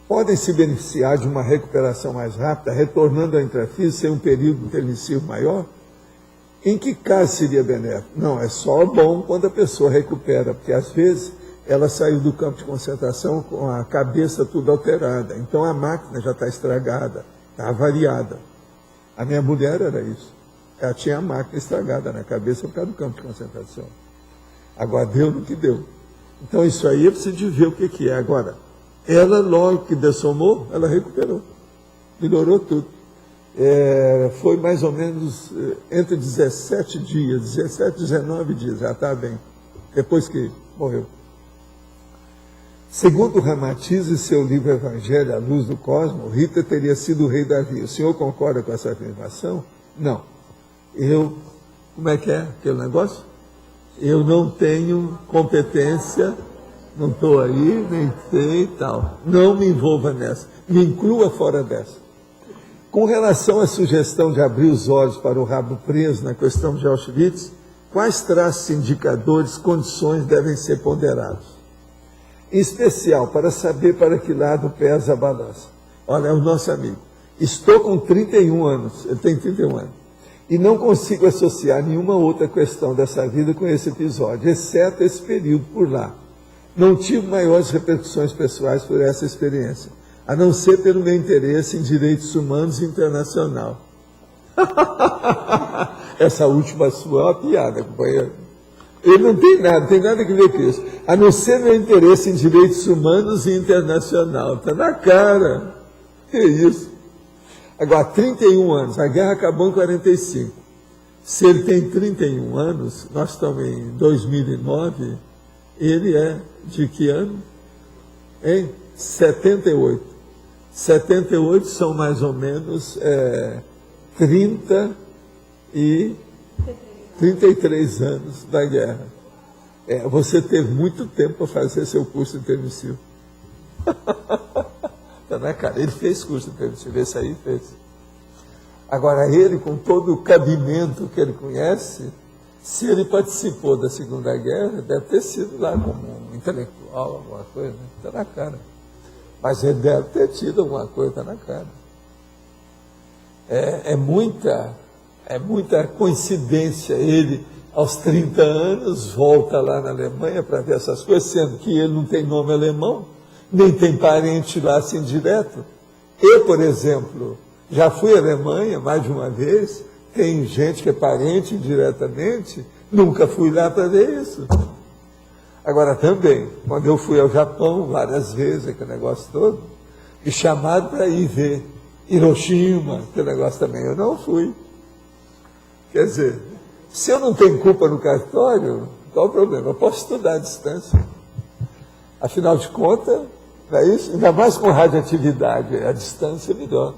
Speaker 1: podem se beneficiar de uma recuperação mais rápida, retornando ao intrafísico sem um período intermissivo maior? Em que caso seria benéfico? Não, é só bom quando a pessoa recupera, porque às vezes ela saiu do campo de concentração com a cabeça tudo alterada, então a máquina já está estragada, está avariada. A minha mulher era isso, ela tinha a máquina estragada na cabeça por causa do campo de concentração. Agora deu no que deu. Então isso aí eu preciso de ver o que é. Agora, ela logo que dessomou, ela recuperou, melhorou tudo. Foi mais ou menos entre 17 dias, 17, 19 dias, já está bem, depois que morreu. Segundo Ramatiz e seu livro Evangelho, A Luz do Cosmo, Rita teria sido o rei Davi. O senhor concorda com essa afirmação? Não. Como é que é aquele negócio? Eu não tenho competência, não estou aí, nem sei e tal. Não me envolva nessa, me inclua fora dessa. Com relação à sugestão de abrir os olhos para o rabo preso na questão de Auschwitz, quais traços, indicadores, condições devem ser ponderados? Em especial, para saber para que lado pesa a balança. Olha, é o nosso amigo. Estou com 31 anos, ele tem 31 anos, e não consigo associar nenhuma outra questão dessa vida com esse episódio, exceto esse período por lá. Não tive maiores repercussões pessoais por essa experiência, a não ser pelo meu interesse em direitos humanos internacional. Essa última sua é uma piada, companheiro. Ele não tem nada a ver com isso. A não ser meu interesse em direitos humanos e internacional. Está na cara. Que isso? Agora, 31 anos, a guerra acabou em 45. Se ele tem 31 anos, nós estamos em 2009, ele é de que ano? 78. 78 são mais ou menos 33 anos da guerra. Você teve muito tempo para fazer seu curso intermissivo. Tá na cara. Ele fez curso intermissivo, esse aí fez. Agora, ele, com todo o cabimento que ele conhece, se ele participou da Segunda Guerra, deve ter sido lá como um intelectual, alguma coisa, né? Tá na cara. Mas ele deve ter tido alguma coisa, está na cara. é muita coincidência. Ele, aos 30 anos, volta lá na Alemanha para ver essas coisas, sendo que ele não tem nome alemão, nem tem parente lá assim direto. Eu, por exemplo, já fui à Alemanha mais de uma vez, tem gente que é parente diretamente, nunca fui lá para ver isso. Agora também, quando eu fui ao Japão várias vezes, aquele negócio todo, me chamaram para ir ver Hiroshima, aquele negócio também, eu não fui. Quer dizer, se eu não tenho culpa no cartório, qual o problema? Eu posso estudar à distância. Afinal de contas, não é isso? Ainda mais com radioatividade, a distância é melhor.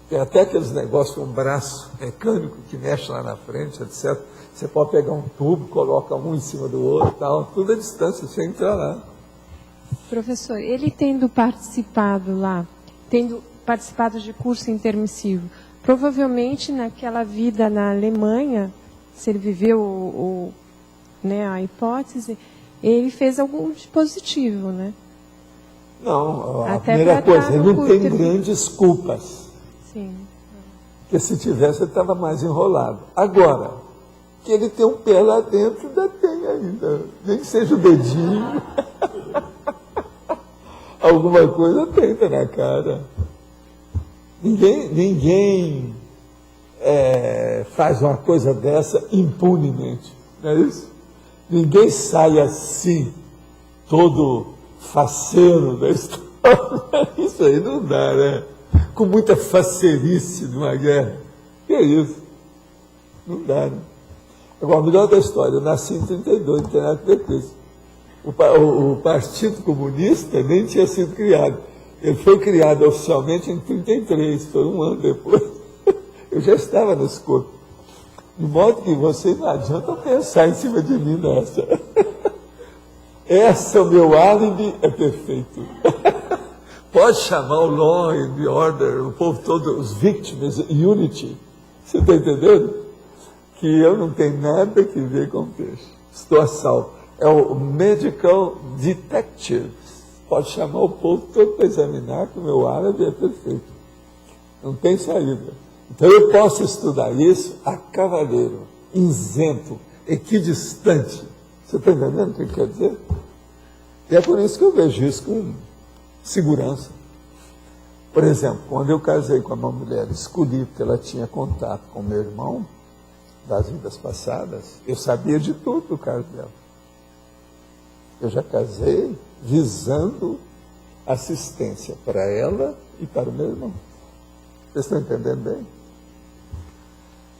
Speaker 1: Tem até aqueles negócios com um braço mecânico que mexe lá na frente, etc. Você pode pegar um tubo, coloca um em cima do outro, tal, tudo à distância, sem entrar lá.
Speaker 6: Professor, ele tendo participado de curso intermissivo, provavelmente naquela vida na Alemanha, se ele viveu a hipótese, ele fez algum dispositivo, né?
Speaker 1: Não, a
Speaker 6: até
Speaker 1: primeira coisa, ele não tem grandes culpas.
Speaker 6: Sim.
Speaker 1: Porque se tivesse, ele estava mais enrolado. Agora, que ele tem um pé lá dentro, ainda tem ainda. Nem que seja o dedinho. Alguma coisa tenta na cara. Ninguém faz uma coisa dessa impunemente. Não é isso? Ninguém sai assim, todo faceiro da história. Isso aí não dá, né? Com muita facerice numa guerra. Que é isso? Não dá, né? Agora, o melhor da história, eu nasci em 32, não tem nada a ver com isso. O Partido Comunista nem tinha sido criado. Ele foi criado oficialmente em 33, foi um ano depois. Eu já estava nesse corpo. De modo que você não adianta pensar em cima de mim nessa. Esse é o meu álibi, é perfeito. Pode chamar o Law and Order, o povo todo, os vítimas, Unity. Você está entendendo? Que eu não tenho nada que ver com peixe. Estou a salvo. É o Medical Detective. Pode chamar o povo todo para examinar, que o meu árabe é perfeito. Não tem saída. Então eu posso estudar isso a cavaleiro, isento, equidistante. Você está entendendo o que quer dizer? E é por isso que eu vejo isso com segurança. Por exemplo, quando eu casei com uma mulher, escolhi porque ela tinha contato com meu irmão, das vidas passadas, eu sabia de tudo do caso dela. Eu já casei visando assistência para ela e para o meu irmão. Vocês estão entendendo bem?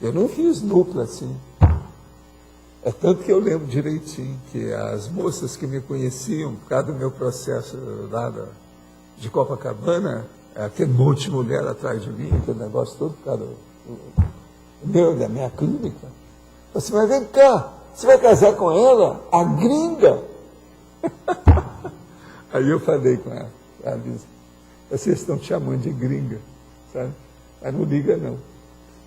Speaker 1: Eu não fiz dupla assim. É tanto que eu lembro direitinho que as moças que me conheciam, por causa do meu processo lá de Copacabana, aquele monte de mulher atrás de mim, aquele negócio todo, por causa da minha clínica. Eu disse, mas vem cá, você vai casar com ela? A gringa? Aí eu falei com ela, Lisa, vocês estão te chamando de gringa, sabe? Mas não liga não.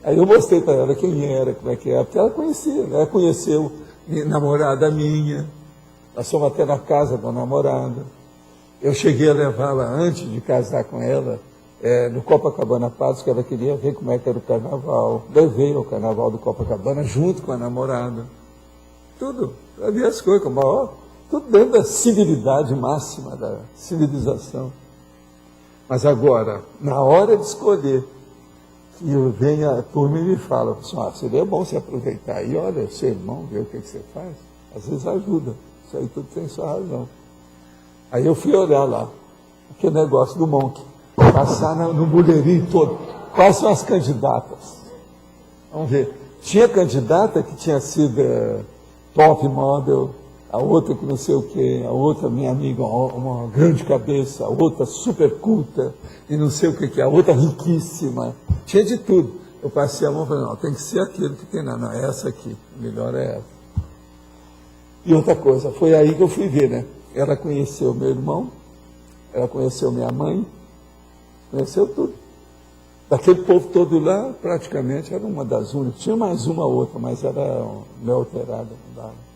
Speaker 1: Aí eu mostrei para ela quem era, como é que era, porque ela conhecia, né? Ela conheceu namorada minha, nós fomos até na casa da namorada. Eu cheguei a levá-la antes de casar com ela, no Copacabana Palace, que ela queria ver como é que era o carnaval. Levei ao carnaval do Copacabana junto com a namorada. Tudo, havia as coisas, tudo dentro da civilidade máxima, da civilização. Mas agora, na hora de escolher, que eu venha a turma e me fala, seria bom você aproveitar aí, olha, seu irmão, ver o que você faz. Às vezes ajuda, isso aí tudo tem sua razão. Aí eu fui olhar lá, aquele negócio do Monk, passar no mulherinho todo, quais são as candidatas? Vamos ver. Tinha candidata que tinha sido top model, a outra que não sei o quê, a outra minha amiga, uma grande cabeça, a outra super culta, e não sei o que, a outra riquíssima, tinha de tudo. Eu passei a mão e falei, não, tem que ser aquilo que tem, não, é essa aqui, melhor é essa. E outra coisa, foi aí que eu fui ver, né? Ela conheceu meu irmão, ela conheceu minha mãe, conheceu tudo. Daquele povo todo lá, praticamente, era uma das únicas. Tinha mais uma outra, mas era meio alterada, não dava.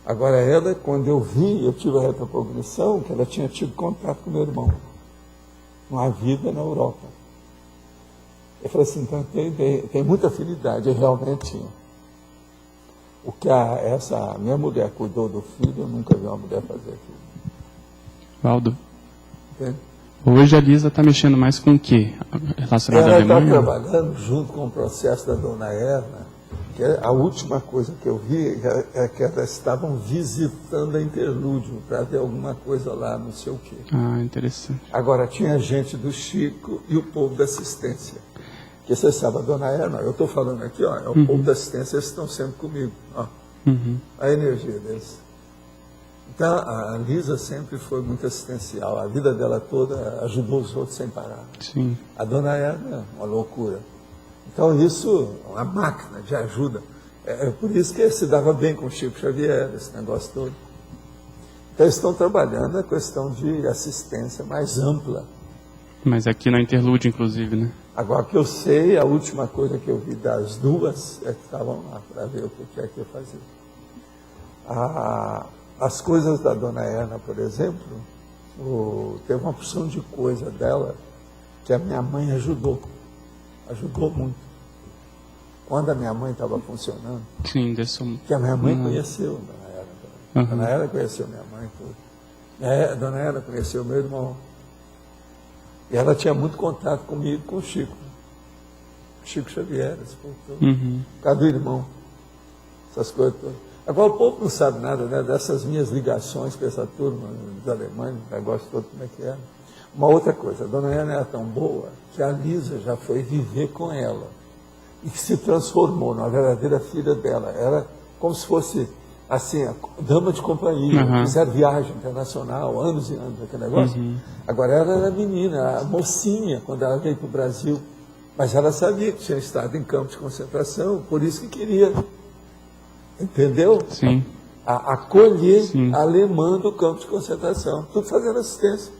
Speaker 1: Agora ela, quando eu vi, eu tive a retrocognição, que ela tinha tido contato com meu irmão, uma vida na Europa. Eu falei assim, então tem muita afinidade, e realmente tinha. O que essa minha mulher cuidou do filho, eu nunca vi uma mulher fazer aquilo.
Speaker 11: Valdo,
Speaker 1: Entende?
Speaker 11: hoje a Lisa está mexendo mais com o quê? Relacionado à
Speaker 1: Ela está
Speaker 11: Alemanha?
Speaker 1: trabalhando junto com o processo da dona Erna, que a última coisa que eu vi é que elas estavam visitando a Interlúdio para ver alguma coisa lá, não sei o quê.
Speaker 11: Ah, interessante.
Speaker 1: Agora, tinha gente do Chico e o povo da assistência. Porque você sabe, a dona Erna, eu estou falando aqui, ó, é o povo da assistência, eles estão sempre comigo. Ó, a energia deles. Então, a Lisa sempre foi muito assistencial. A vida dela toda ajudou os outros sem parar.
Speaker 11: Sim.
Speaker 1: A dona Erna, uma loucura. Então, isso, uma máquina de ajuda. É por isso que se dava bem com o Chico Xavier, esse negócio todo. Então, eles estão trabalhando a questão de assistência mais ampla.
Speaker 11: Mas aqui na Interlúdio, inclusive, né?
Speaker 1: Agora que eu sei, a última coisa que eu vi das duas é que estavam lá para ver o que é que eu fazia. As coisas da dona Erna, por exemplo, teve uma porção de coisa dela que a minha mãe ajudou muito. Quando a minha mãe estava funcionando,
Speaker 11: Sim,
Speaker 1: que a minha mãe conheceu a dona Erna. A dona Erna conheceu minha mãe, tudo. A dona Erna conheceu meu irmão. E ela tinha muito contato comigo, com o Chico. Chico Xavier, esse povo todo. Por causa do irmão. Essas coisas todas. Agora o povo não sabe nada, né, dessas minhas ligações com essa turma da Alemanha, o negócio todo como é que era. Uma outra coisa, a dona Ana era tão boa que a Lisa já foi viver com ela. E que se transformou numa verdadeira filha dela. Era como se fosse, assim, a dama de companhia. Fizeram viagem internacional, anos e anos, aquele negócio. Agora ela era menina, a mocinha, quando ela veio para o Brasil. Mas ela sabia que tinha estado em campo de concentração, por isso que queria, entendeu?
Speaker 11: Sim.
Speaker 1: Acolher
Speaker 11: Sim.
Speaker 1: a alemã do campo de concentração. Tudo fazendo assistência.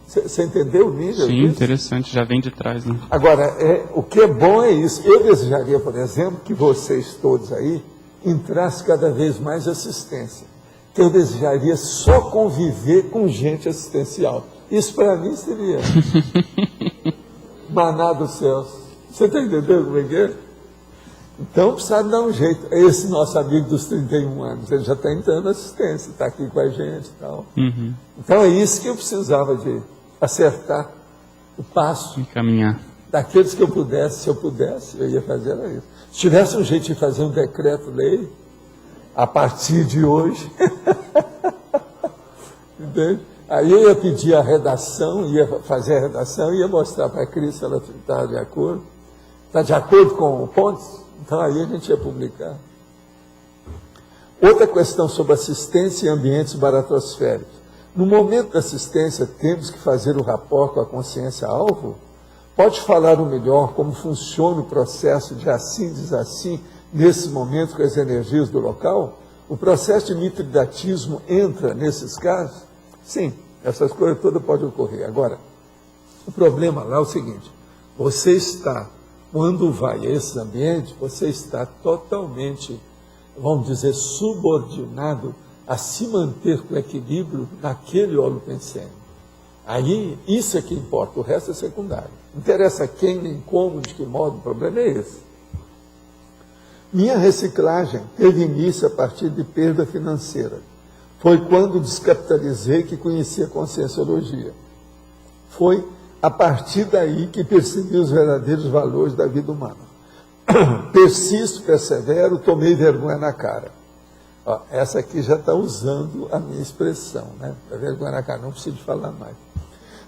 Speaker 1: Você entendeu o nível?
Speaker 11: Sim,
Speaker 1: disso?
Speaker 11: interessante, já vem de trás, né?
Speaker 1: Agora, o que é bom é isso. Eu desejaria, por exemplo, que vocês todos aí entrassem cada vez mais assistência. Que eu desejaria só conviver com gente assistencial. Isso para mim seria maná dos céus. Você está entendendo como é que é? Então precisa dar um jeito. Esse nosso amigo dos 31 anos, ele já está entrando na assistência, está aqui com a gente e tal. Então é isso que eu precisava de acertar o passo.
Speaker 11: Caminhar.
Speaker 1: Daqueles que eu pudesse, se eu pudesse, eu ia fazer era isso. Se tivesse um jeito de fazer um decreto-lei, a partir de hoje, entende? Aí eu ia pedir a redação, ia fazer a redação, ia mostrar para a Cris se ela estava de acordo. Está de acordo com o Pontes? Então aí a gente ia publicar. Outra questão sobre assistência em ambientes baratosféricos. No momento da assistência, temos que fazer o rapport com a consciência-alvo? Pode falar o melhor como funciona o processo de assim, diz assim, nesses momentos com as energias do local? O processo de mitridatismo entra nesses casos? Sim, essas coisas todas podem ocorrer. Agora, o problema lá é o seguinte, você está, quando vai a esses ambientes, você está totalmente, vamos dizer, subordinado a se manter com equilíbrio naquele holopensene. Aí, isso é que importa, o resto é secundário. Não interessa quem, nem como, de que modo, o problema é esse. Minha reciclagem teve início a partir de perda financeira. Foi quando descapitalizei que conheci a conscienciologia. Foi a partir daí que percebi os verdadeiros valores da vida humana. Persisto, persevero, tomei vergonha na cara. Ó, essa aqui já está usando a minha expressão, né? Vergonha na cara, não preciso falar mais.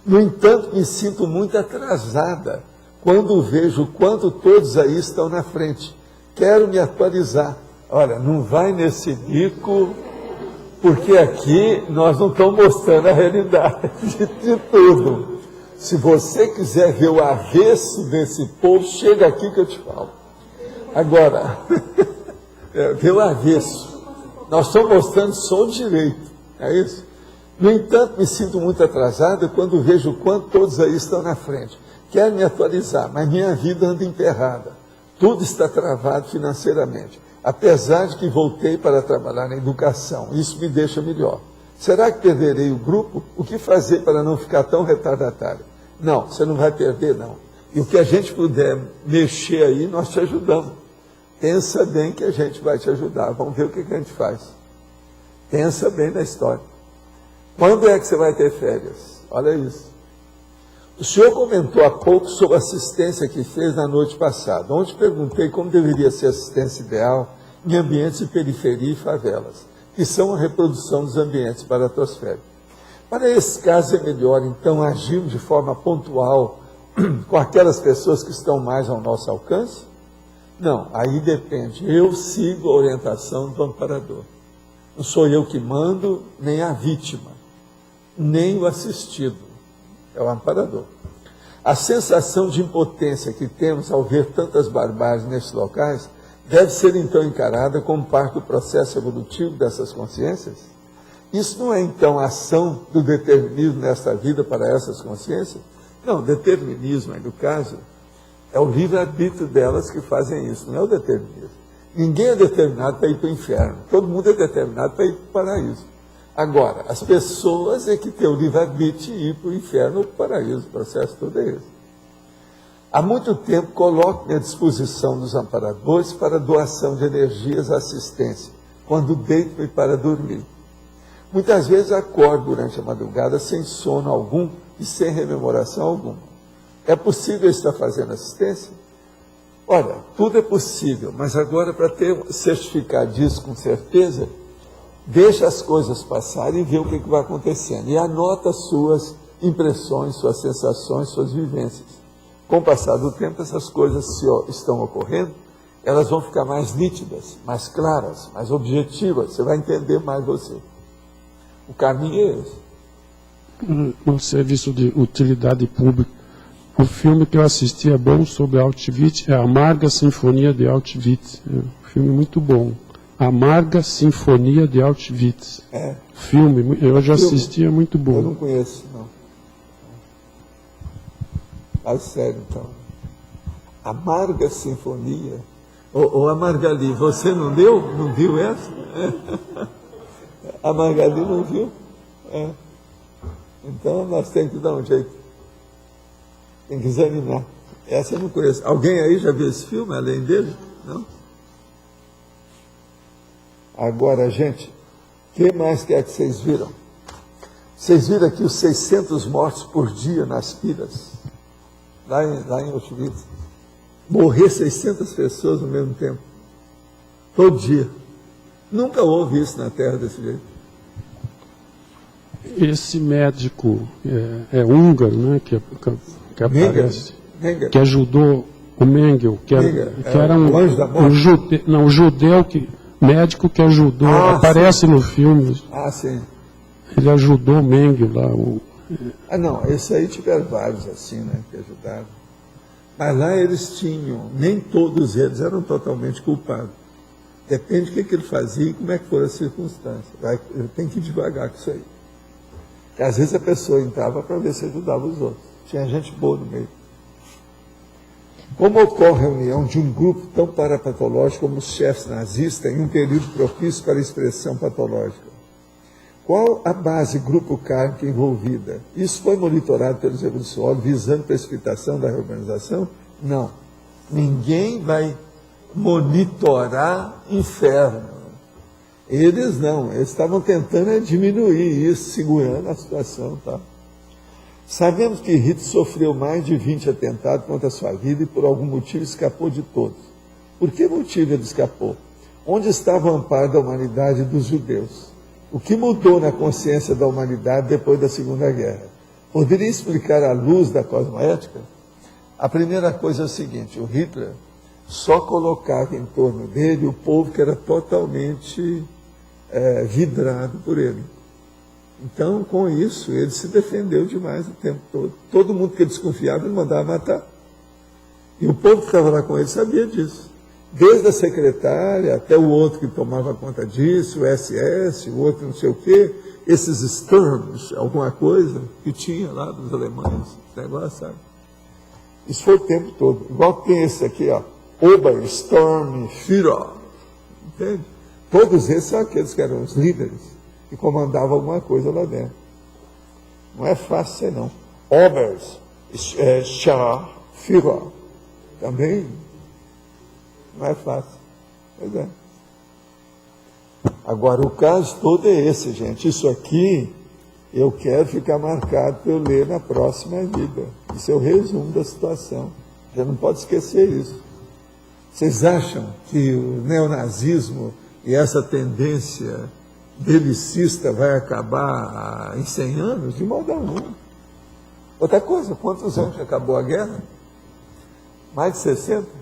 Speaker 1: No entanto, me sinto muito atrasada quando vejo o quanto todos aí estão na frente. Quero me atualizar. Olha, não vai nesse bico, porque aqui nós não estamos mostrando a realidade de tudo. Se você quiser ver o avesso desse povo, chega aqui que eu te falo. Agora, vê o avesso. Nós estamos mostrando só o direito, é isso? No entanto, me sinto muito atrasada quando vejo o quanto todos aí estão na frente. Quero me atualizar, mas minha vida anda emperrada. Tudo está travado financeiramente. Apesar de que voltei para trabalhar na educação, isso me deixa melhor. Será que perderei o grupo? O que fazer para não ficar tão retardatário? Não, você não vai perder, não. E o que a gente puder mexer aí, nós te ajudamos. Pensa bem que a gente vai te ajudar. Vamos ver o que a gente faz. Pensa bem na história. Quando é que você vai ter férias? Olha isso. O senhor comentou há pouco sobre a assistência que fez na noite passada. Ontem perguntei como deveria ser a assistência ideal em ambientes de periferia e favelas, que são a reprodução dos ambientes baratosféricos. Para esse caso é melhor, então, agirmos de forma pontual com aquelas pessoas que estão mais ao nosso alcance? Não, aí depende. Eu sigo a orientação do amparador. Não sou eu que mando, nem a vítima, nem o assistido. É o amparador. A sensação de impotência que temos ao ver tantas barbáries nesses locais deve ser então encarada como parte do processo evolutivo dessas consciências? Isso não é então a ação do determinismo nesta vida para essas consciências? Não, determinismo, aí no caso, é o livre-arbítrio delas que fazem isso, não é o determinismo. Ninguém é determinado para ir para o inferno, todo mundo é determinado para ir para o paraíso. Agora, as pessoas é que têm o livre-arbítrio de ir para o inferno ou para o paraíso, o processo todo é esse. Há muito tempo coloco-me à disposição dos amparadores para doação de energias à assistência, quando deito-me para dormir. Muitas vezes acordo durante a madrugada sem sono algum e sem rememoração alguma. É possível estar fazendo assistência? Olha, tudo é possível, mas agora para ter certificado disso com certeza, deixa as coisas passarem e vê o que vai acontecendo. E anota suas impressões, suas sensações, suas vivências. Com o passar do tempo, essas coisas estão ocorrendo, elas vão ficar mais nítidas, mais claras, mais objetivas. Você vai entender mais você. O caminho é esse.
Speaker 3: No serviço de utilidade pública, o filme que eu assisti é bom sobre Auschwitz, é a Amarga Sinfonia de Auschwitz. É um filme muito bom. Amarga Sinfonia de Auschwitz.
Speaker 1: É.
Speaker 3: Filme, eu já assisti, é muito bom.
Speaker 1: Eu não conheço, não. Fala sério, então. Amarga Sinfonia. Ô, Amargali, você não deu? Não viu essa? A Margali não viu? É. Então nós temos que dar um jeito. Tem que examinar. Essa eu não conheço. Alguém aí já viu esse filme, além dele? Não? Agora, gente, o que mais que vocês viram? Vocês viram aqui os 600 mortos por dia nas pilhas? Lá em Auschwitz. Morrer 600 pessoas ao mesmo tempo. Todo dia. Nunca houve isso na Terra desse jeito.
Speaker 3: Esse médico é húngaro, né, que aparece,
Speaker 1: Mengele.
Speaker 3: que ajudou o Mengele, que era um judeu médico que ajudou, aparece sim. No filme.
Speaker 1: Ah, sim.
Speaker 3: Ele ajudou o Mengele lá.
Speaker 1: Não, esse aí tiveram vários assim, né, que ajudaram. Mas lá eles tinham, nem todos eles eram totalmente culpados. Depende do que ele fazia e como é que foram as circunstâncias. Tem que ir devagar com isso aí. Porque às vezes a pessoa entrava para ver se ajudava os outros. Tinha gente boa no meio. Como ocorre a reunião de um grupo tão parapatológico como os chefes nazistas em um período propício para a expressão patológica? Qual a base grupo kármica envolvida? Isso foi monitorado pelos evolucionólogos visando precipitação da reorganização? Não. Ninguém vai monitorar inferno. Eles não, eles estavam tentando diminuir isso, segurando a situação. Tá? Sabemos que Hitler sofreu mais de 20 atentados contra a sua vida e por algum motivo escapou de todos. Por que motivo ele escapou? Onde estava o amparo da humanidade e dos judeus? O que mudou na consciência da humanidade depois da Segunda Guerra? Poderia explicar a luz da cosmoética? A primeira coisa é o seguinte, o Hitler só colocava em torno dele o povo que era totalmente vidrado por ele. Então, com isso, ele se defendeu demais o tempo todo. Todo mundo que ele desconfiava, ele mandava matar. E o povo que estava lá com ele sabia disso. Desde a secretária até o outro que tomava conta disso, o SS, o outro não sei o quê, esses Sturms, alguma coisa que tinha lá dos alemães, esse negócio, sabe? Isso foi o tempo todo. Igual tem esse aqui, ó, Obersturmführer, entende? Todos esses são aqueles que eram os líderes que comandavam alguma coisa lá dentro. Não é fácil ser, não. Obersturmführer, Führer. Também não é fácil. Pois é. Agora, o caso todo é esse, gente. Isso aqui eu quero ficar marcado para eu ler na próxima vida. Isso é o resumo da situação. Já não pode esquecer isso. Vocês acham que o neonazismo e essa tendência belicista vai acabar em 100 anos? De modo algum. Outra coisa, quantos anos acabou a guerra? Mais de 60?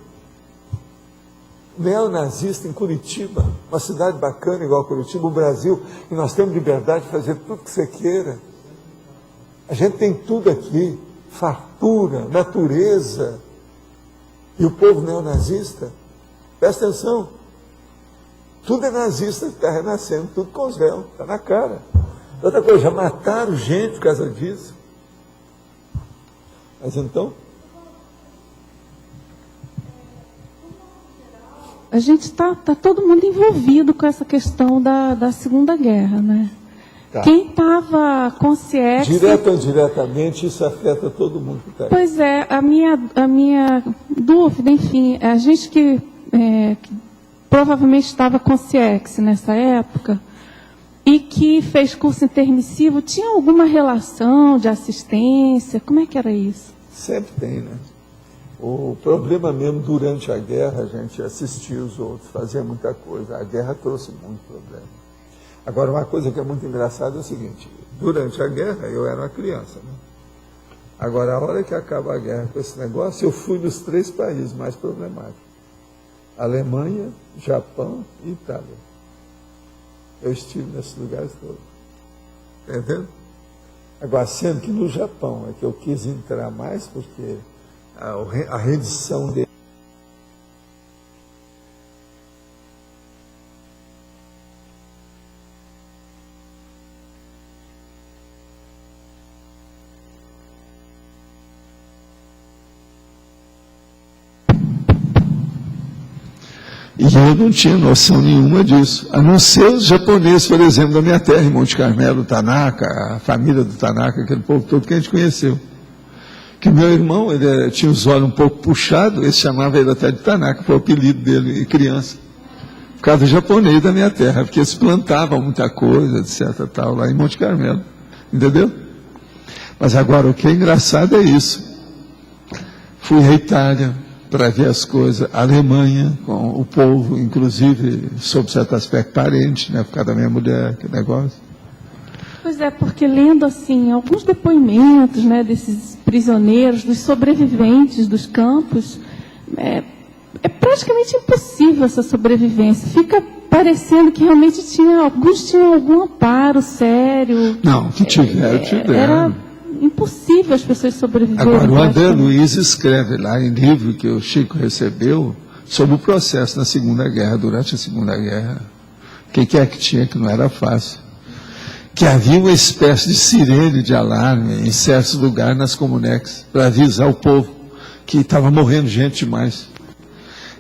Speaker 1: Neonazista em Curitiba, uma cidade bacana igual Curitiba, o Brasil, e nós temos liberdade de fazer tudo que você queira. A gente tem tudo aqui, fartura, natureza. E o povo neonazista, presta atenção, tudo é nazista, está renascendo, tudo com os véus, está na cara. Outra coisa, já mataram gente por causa disso. Mas então...
Speaker 2: A gente está todo mundo envolvido com essa questão da Segunda Guerra, né?
Speaker 1: Tá.
Speaker 2: Quem estava consciente...
Speaker 1: Direto ou indiretamente, isso afeta todo mundo que está aí.
Speaker 2: Pois é, a minha dúvida, enfim, a gente que provavelmente estava consciente nessa época e que fez curso intermissivo, tinha alguma relação de assistência? Como é que era isso?
Speaker 1: Sempre tem, né? O problema mesmo, durante a guerra, a gente assistia os outros, fazia muita coisa. A guerra trouxe muito problema. Agora, uma coisa que é muito engraçada é o seguinte, durante a guerra eu era uma criança, né? Agora, a hora que acaba a guerra com esse negócio, eu fui nos 3 países mais problemáticos. Alemanha, Japão e Itália. Eu estive nesses lugares todos. Entendeu? Agora, sendo que no Japão é que eu quis entrar mais, porque a rendição dele. E eu não tinha noção nenhuma disso, a não ser os japoneses, por exemplo, da minha terra, em Monte Carmelo, Tanaka, a família do Tanaka, aquele povo todo que a gente conheceu. Que meu irmão, ele tinha os olhos um pouco puxados, ele chamava ele até de Tanaka, foi o apelido dele, criança. Por causa do japonês da minha terra, porque eles plantavam muita coisa, etc, tal, lá em Monte Carmelo, entendeu? Mas agora, o que é engraçado é isso. Fui à Itália para ver as coisas, a Alemanha, com o povo, inclusive, sob certo aspecto, parente, né, por causa da minha mulher, que negócio.
Speaker 2: Pois é, porque lendo assim alguns depoimentos, né, desses prisioneiros, dos sobreviventes dos campos, é praticamente impossível essa sobrevivência. Fica parecendo que realmente alguns tinham algum amparo sério.
Speaker 1: Não, que tiveram.
Speaker 2: Era impossível as pessoas sobreviverem.
Speaker 1: Agora, o André Luiz escreve lá em livro que o Chico recebeu sobre o processo na Segunda Guerra, durante a Segunda Guerra. O que é que tinha que não era fácil? Que havia uma espécie de sirene de alarme em certos lugares nas comunex, para avisar o povo que estava morrendo gente demais.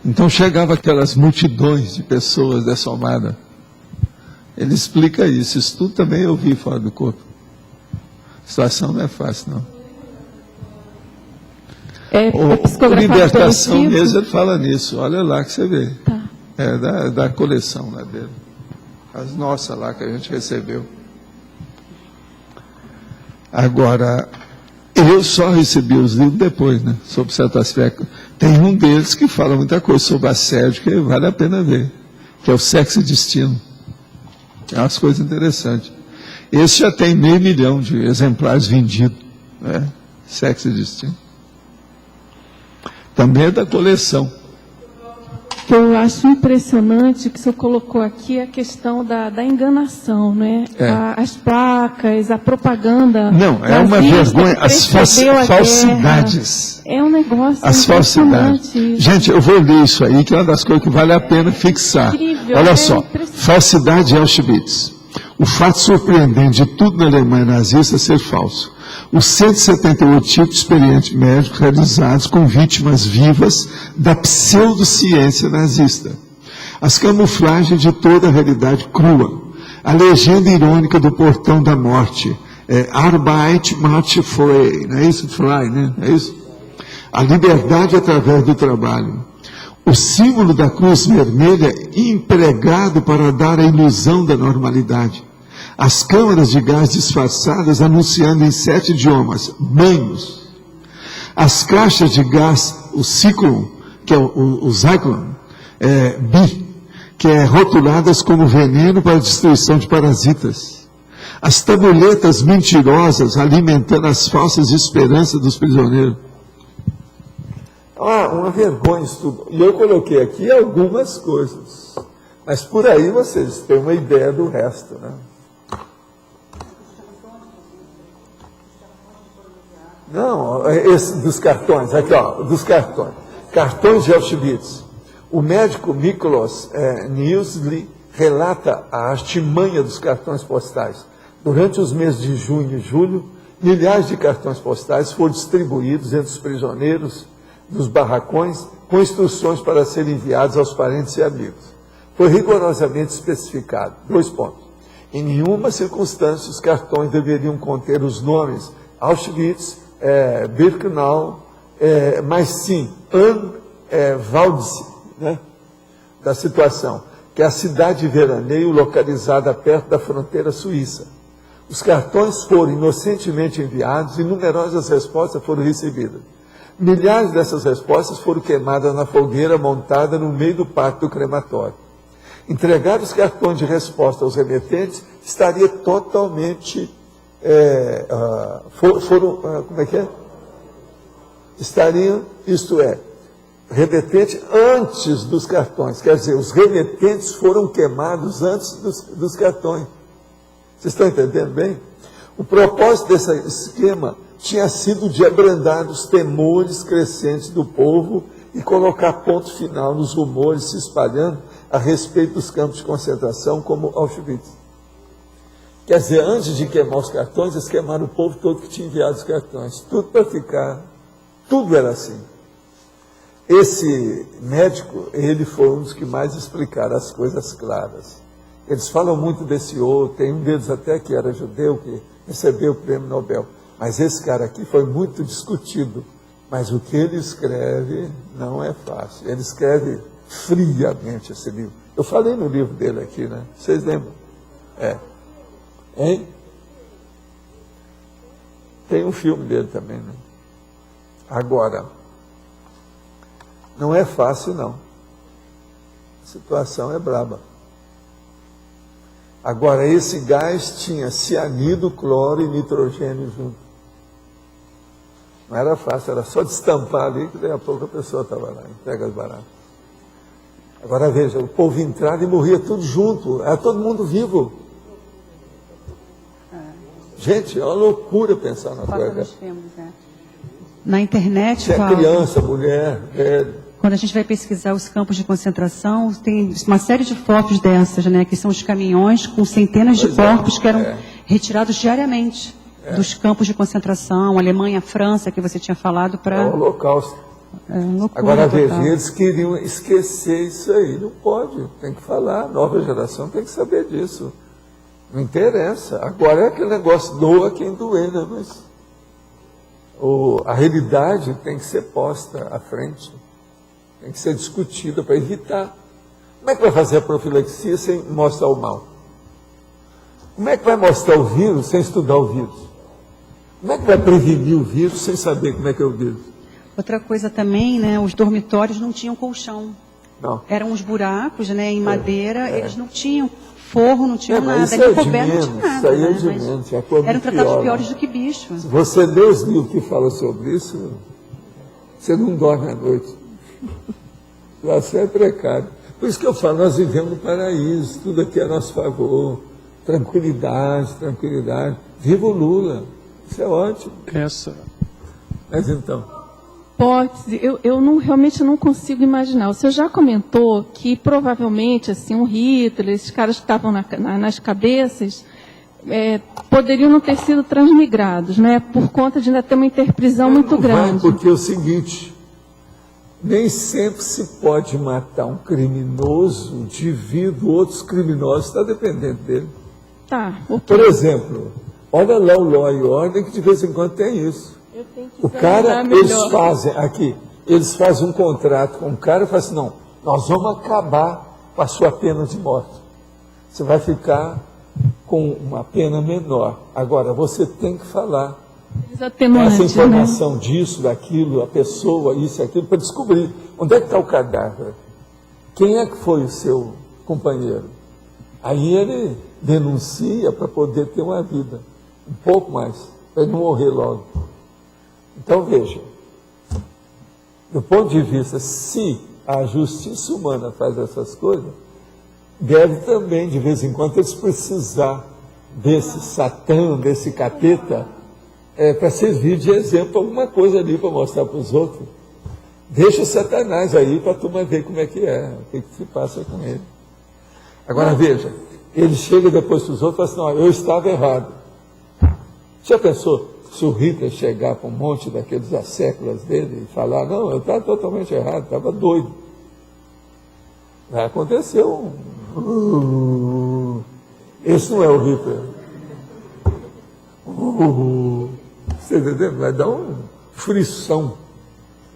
Speaker 1: Então chegava aquelas multidões de pessoas dessomada. Ele explica isso. Isso tudo também eu vi fora do corpo. A situação não é fácil, não. Libertação mesmo, ele fala nisso. Olha lá que você vê.
Speaker 2: Tá.
Speaker 1: É da coleção lá dele. As nossas lá que a gente recebeu. Agora, eu só recebi os livros depois, né? Sobre certo aspecto. Tem um deles que fala muita coisa sobre assédio que vale a pena ver, que é o Sexo e Destino. É umas coisas interessantes. Esse já tem 500 mil de exemplares vendidos, né? Sexo e Destino. Também é da coleção.
Speaker 2: que eu acho impressionante que o senhor colocou aqui a questão da enganação, né? As placas, a propaganda.
Speaker 1: Não, é uma vergonha, as falsidades.
Speaker 2: É um negócio
Speaker 1: as falsidades. Gente, eu vou ler isso aí, que é uma das coisas que vale a pena fixar.
Speaker 2: Incrível,
Speaker 1: olha só, falsidade de Auschwitz. O fato surpreendente de tudo na Alemanha nazista é ser falso. Os 178 tipos de experimentos médicos realizados com vítimas vivas da pseudociência nazista. As camuflagens de toda a realidade crua. A legenda irônica do portão da morte. Arbeit macht frei. Não é isso? Frei, né? É isso? A liberdade através do trabalho. O símbolo da cruz vermelha empregado para dar a ilusão da normalidade. As câmaras de gás disfarçadas anunciando em 7 idiomas, banhos. As caixas de gás, o Zyklon, que é o Zyklon, B, que é rotuladas como veneno para a destruição de parasitas. As tabuletas mentirosas alimentando as falsas esperanças dos prisioneiros. Uma vergonha isso tudo. E eu coloquei aqui algumas coisas. Mas por aí vocês têm uma ideia do resto, né? Não, esse dos cartões, aqui ó, dos cartões. Cartões de Auschwitz. O médico Miklos Niusli relata a artimanha dos cartões postais. Durante os meses de junho e julho, milhares de cartões postais foram distribuídos entre os prisioneiros dos barracões com instruções para serem enviados aos parentes e amigos. Foi rigorosamente especificado. 2 pontos. Em nenhuma circunstância os cartões deveriam conter os nomes Auschwitz, Birkenau, mas sim Waldsee, né, da situação, que é a cidade de veraneio localizada perto da fronteira suíça. Os cartões foram inocentemente enviados e numerosas respostas foram recebidas. Milhares dessas respostas foram queimadas na fogueira montada no meio do pátio do crematório. Entregar os cartões de resposta aos remetentes estaria totalmente... como é que é? Estariam, isto é, remetente antes dos cartões. Quer dizer, os remetentes foram queimados antes dos cartões. Vocês estão entendendo bem? O propósito desse esquema tinha sido de abrandar os temores crescentes do povo e colocar ponto final nos rumores se espalhando a respeito dos campos de concentração como Auschwitz. Quer dizer, antes de queimar os cartões, eles queimaram o povo todo que tinha enviado os cartões. Tudo para ficar, tudo era assim. Esse médico, ele foi um dos que mais explicaram as coisas claras. Eles falam muito desse outro, tem um deles até que era judeu, que recebeu o prêmio Nobel. Mas esse cara aqui foi muito discutido. Mas o que ele escreve não é fácil. Ele escreve friamente esse livro. Eu falei no livro dele aqui, né? Vocês lembram? Hein? Tem um filme dele também, né? Agora, não é fácil, não. A situação é braba. Agora, esse gás tinha cianido, cloro e nitrogênio junto. Não era fácil, era só destampar ali, que daí a pouco a pessoa estava lá, entrega as baratas. Agora veja, o povo entrava e morria tudo junto, era todo mundo vivo. Gente, é uma loucura pensar na coisa.
Speaker 8: Na internet,
Speaker 1: é criança, mulher, velho.
Speaker 8: Quando a gente vai pesquisar os campos de concentração, tem uma série de fotos dessas, né, que são os caminhões com centenas de corpos que eram retirados diariamente dos campos de concentração, Alemanha, França, que você tinha falado para...
Speaker 1: É o Holocausto. Agora veja, eles queriam esquecer isso aí, não pode, tem que falar, a nova geração tem que saber disso. Não interessa. Agora é aquele negócio, doa quem doer, né? Mas a realidade tem que ser posta à frente. Tem que ser discutida para evitar. Como é que vai fazer a profilaxia sem mostrar o mal? Como é que vai mostrar o vírus sem estudar o vírus? Como é que vai prevenir o vírus sem saber como é que é o vírus?
Speaker 8: Outra coisa também, né? Os dormitórios não tinham colchão.
Speaker 1: Não.
Speaker 8: Eram uns buracos, né? Em madeira, eles não tinham forro, não tinham nada.
Speaker 1: Isso é de menos, isso aí é de menos.
Speaker 8: Eram tratados piores do que bicho.
Speaker 1: Se você lê os livros que falam sobre isso, você não dorme à noite. Você é precário. Por isso que eu falo, nós vivemos no paraíso, tudo aqui é a nosso favor. Tranquilidade, tranquilidade. Viva o Lula. Isso é ótimo. Mas então...
Speaker 2: Hipótese, eu realmente não consigo imaginar. O senhor já comentou que provavelmente assim, o Hitler, esses caras que estavam nas cabeças, poderiam não ter sido transmigrados, né? Por conta de ainda ter uma interprisão muito grande.
Speaker 1: Porque é o seguinte, nem sempre se pode matar um criminoso devido a outros criminosos, está dependendo dele.
Speaker 2: Tá,
Speaker 1: Por exemplo, olha lá o Law e Ordem, que de vez em quando tem isso. O cara, eles fazem um contrato com o cara e falam assim, não, nós vamos acabar com a sua pena de morte. Você vai ficar com uma pena menor. Agora, você tem que falar essa informação disso, daquilo, a pessoa, isso e aquilo, para descobrir onde é que está o cadáver. Quem é que foi o seu companheiro? Aí ele denuncia para poder ter uma vida, um pouco mais, para ele não morrer logo. Então, veja, do ponto de vista, se a justiça humana faz essas coisas, deve também, de vez em quando, eles precisar desse Satã, desse capeta, para servir de exemplo alguma coisa ali para mostrar para os outros. Deixa o Satanás aí para a turma ver como é que é, o que se passa com ele. Agora, veja, ele chega depois para os outros e fala assim, não, eu estava errado. Já pensou se o Hitler chegar para um monte daqueles asseclas dele e falar, não, eu estava totalmente errado, estava doido. Vai acontecer esse não é o Hitler. Você entendeu? Vai dar uma frição.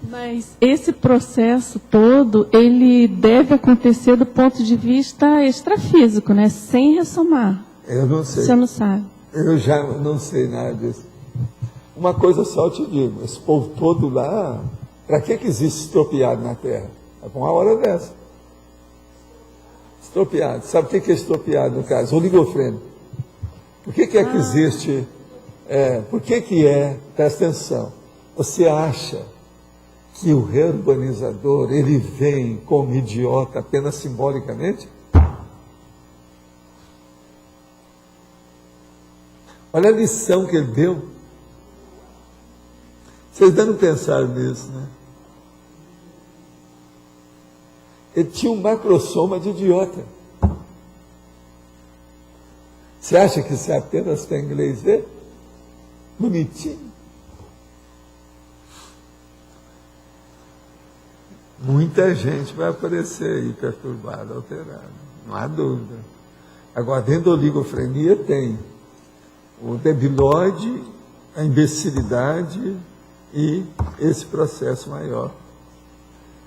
Speaker 2: Mas esse processo todo, ele deve acontecer do ponto de vista extrafísico, né? Sem ressomar.
Speaker 1: Eu não sei.
Speaker 2: Você não sabe.
Speaker 1: Eu já não sei nada disso. Uma coisa só eu te digo, esse povo todo lá, para que existe estropiado na Terra? É com uma hora dessa. Estropiado. Sabe o que é estropiado no caso? Oligofrênico. Por que é que existe? Por que é? Presta atenção. Você acha que o reurbanizador, ele vem como idiota apenas simbolicamente? Olha a lição que ele deu. Vocês ainda não pensaram nisso, né? Ele tinha um macrosoma de idiota. Você acha que isso é apenas para inglês ver? Bonitinho. Muita gente vai aparecer aí perturbada, alterada. Não há dúvida. Agora, dentro da oligofrenia tem o debilóide, a imbecilidade e esse processo maior.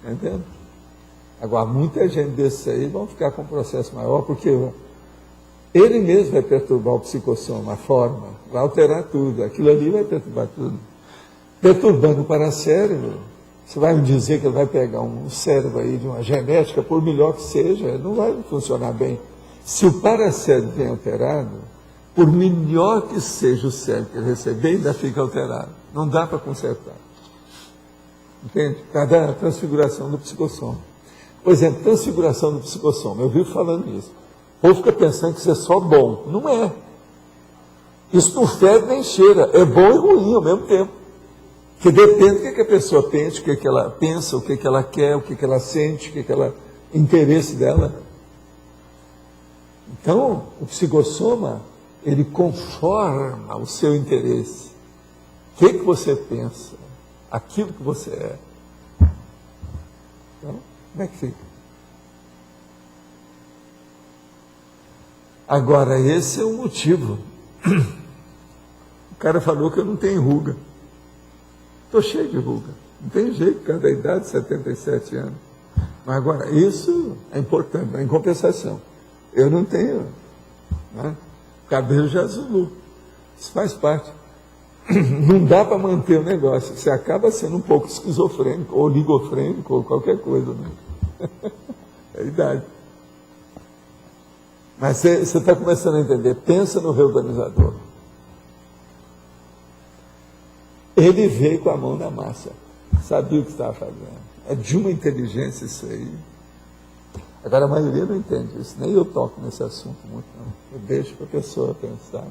Speaker 1: Entendeu? Agora, muita gente desses aí vão ficar com um processo maior, porque ele mesmo vai perturbar o psicossoma, a forma, vai alterar tudo, aquilo ali vai perturbar tudo. Perturbando o paracérebro, você vai me dizer que ele vai pegar um cérebro aí de uma genética, por melhor que seja, não vai funcionar bem. Se o paracérebro vem alterado, por melhor que seja o cérebro que ele receber, ainda fica alterado. Não dá para consertar. Entende? Cada transfiguração do psicossoma. Por exemplo, transfiguração do psicossoma. Eu vivo falando isso. O povo fica pensando que isso é só bom. Não é. Isso não fede nem cheira. É bom e ruim ao mesmo tempo. Porque depende do que a pessoa pensa, o que ela pensa, o que ela quer, o que ela sente, o que ela interesse dela. Então, o psicossoma, ele conforma o seu interesse. O que você pensa? Aquilo que você é. Então, como é que fica? Agora, esse é o motivo. O cara falou que eu não tenho ruga. Estou cheio de ruga. Não tem jeito, cada idade, 77 anos. Mas agora, isso é importante, em compensação. Eu não tenho, né? Cabelo já azulou. Isso faz parte. Não dá para manter o negócio. Você acaba sendo um pouco esquizofrênico, ou oligofrênico, ou qualquer coisa. Né? É a idade. Mas você está começando a entender. Pensa no reurbanizador. Ele veio com a mão na massa. Sabia o que estava fazendo. É de uma inteligência isso aí. Agora, a maioria não entende isso. Nem eu toco nesse assunto muito, não. Eu deixo para a pessoa pensar. Né?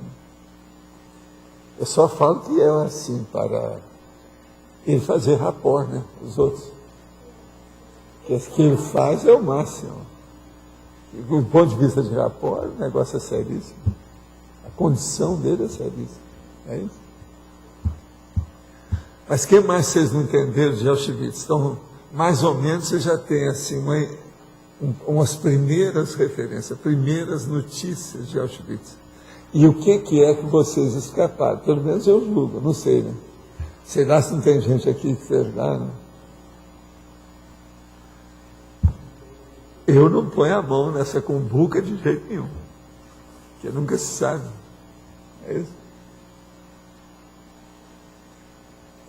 Speaker 1: Eu só falo que é assim, para ele fazer rapport, né? Os outros. Que o que ele faz é o máximo. Do ponto de vista de rapport, o negócio é seríssimo. A condição dele é seríssima. É isso? Mas o que mais vocês não entenderam de Auschwitz? Então, mais ou menos, você já tem assim, umas primeiras referências, primeiras notícias de Auschwitz. E o que é que vocês escaparam? Pelo menos eu julgo, não sei, né? Sei lá se não tem gente aqui que fez lá, né? Eu não ponho a mão nessa cumbuca de jeito nenhum, porque nunca se sabe. É isso?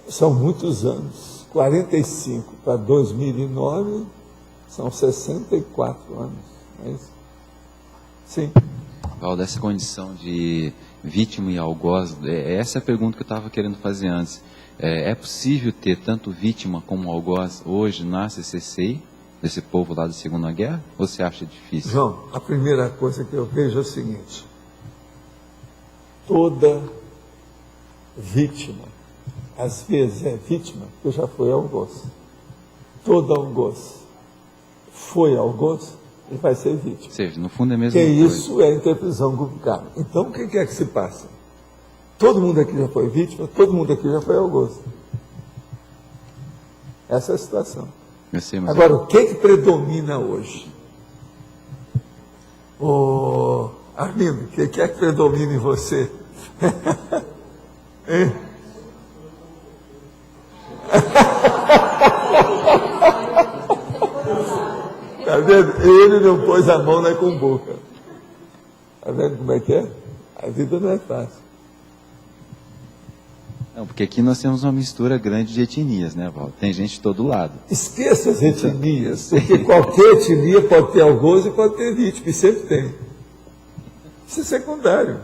Speaker 1: São muitos anos, 45 para 2009, são 64 anos, não é isso? Sim.
Speaker 5: Val, dessa condição de vítima e algoz, essa é a pergunta que eu estava querendo fazer antes. É possível ter tanto vítima como algoz hoje na CCCI, desse povo lá da Segunda Guerra? Ou você acha difícil?
Speaker 1: João, a primeira coisa que eu vejo é o seguinte: toda vítima, às vezes é vítima, porque já foi algoz. Todo algoz foi algoz, ele vai ser vítima.
Speaker 5: Ou seja, no fundo é a mesma
Speaker 1: coisa.
Speaker 5: coisa.
Speaker 1: Isso é a interpretação complicada. Então, o que é que se passa? Todo mundo aqui já foi vítima, todo mundo aqui já foi algoz. Essa é a situação. Agora, o que predomina hoje? Arlindo, o que é que predomina em você? Hein? Tá vendo? Ele não pôs a mão na cumbuca. Tá vendo como é que é? A vida não é fácil.
Speaker 5: Não, porque aqui nós temos uma mistura grande de etnias, né, Val? Tem gente de todo lado.
Speaker 1: Esqueça as etnias, porque qualquer etnia pode ter algoz e pode ter vítima, e sempre tem. Isso é secundário.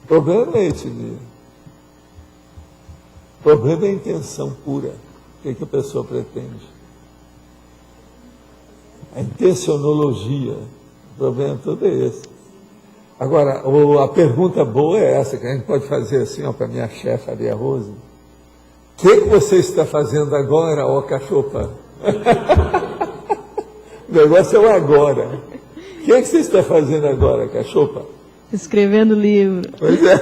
Speaker 1: O problema não é a etnia. O problema é a intenção pura. O que a pessoa pretende? A intencionologia. O problema todo é esse. Agora, a pergunta boa é essa, que a gente pode fazer assim, para a minha chefe, Maria Rosa. O que você está fazendo agora, ó cachopa? O negócio é o agora. O que você está fazendo agora, cachopa?
Speaker 4: Escrevendo livro.
Speaker 1: Pois é.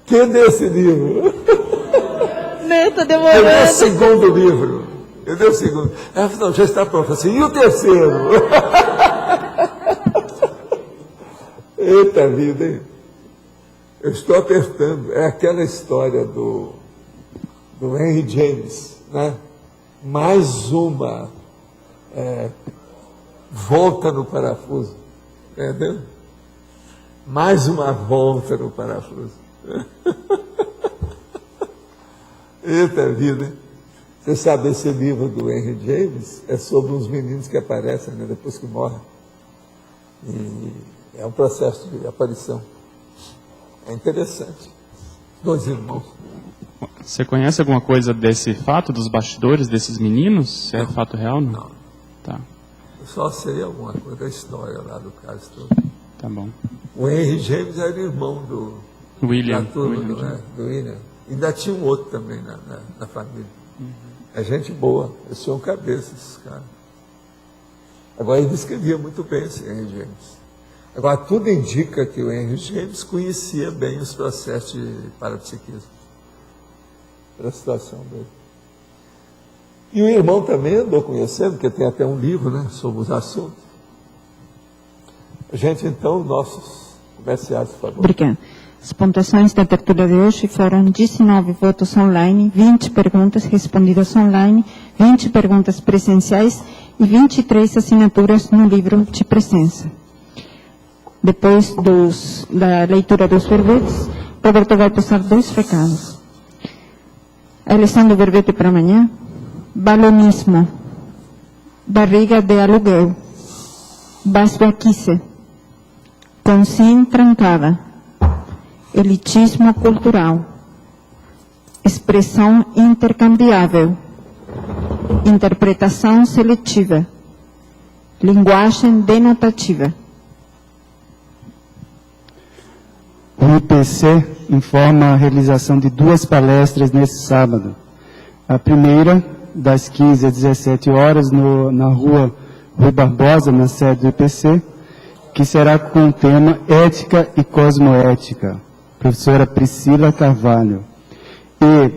Speaker 1: Quem deu esse livro?
Speaker 4: Não, está demorando.
Speaker 1: Eu dei o segundo livro. Eu dei o segundo. Ela falou, não, já está pronto. Assim, e o terceiro? Eita vida, hein? Eu estou apertando. É aquela história do Henry James, né? Mais uma volta no parafuso. Entendeu? Mais uma volta no parafuso. Eita vida, hein? Você sabe, esse livro do Henry James é sobre uns meninos que aparecem, né, depois que morrem. E é um processo de aparição. É interessante. 2 irmãos.
Speaker 11: Você conhece alguma coisa desse fato, dos bastidores desses meninos? É fato real?
Speaker 1: Não.
Speaker 11: Tá.
Speaker 1: Eu só sei alguma coisa da história lá do caso todo.
Speaker 11: Tá bom.
Speaker 1: O Henry James era irmão do
Speaker 11: William.
Speaker 1: Da turma, do William. E ainda tinha um outro também na família. É gente boa. Eles tinham cabeça, esses caras. Agora, ele escrevia muito bem esse Henry James. Agora, tudo indica que o Henry James conhecia bem os processos de parapsiquismo. Pela situação dele. E o irmão também andou conhecendo, porque tem até um livro, né, sobre os assuntos. Gente, então, nossos comerciais, por favor.
Speaker 12: Obrigada. As pontuações da tertúlia de hoje foram 19 votos online, 20 perguntas respondidas online, 20 perguntas presenciais e 23 assinaturas no livro de presença. Depois da leitura dos verbetes, Roberto vai passar 2 recados. A eleição do verbete para amanhã: balonismo, barriga de aluguel, basbaquice, consciência trancada, elitismo cultural, expressão intercambiável, interpretação seletiva, linguagem denotativa.
Speaker 13: O IPC informa a realização de 2 palestras nesse sábado. A primeira, das 15 às 17 horas, na rua Rui Barbosa, na sede do IPC, que será com o tema Ética e Cosmoética, professora Priscila Carvalho. E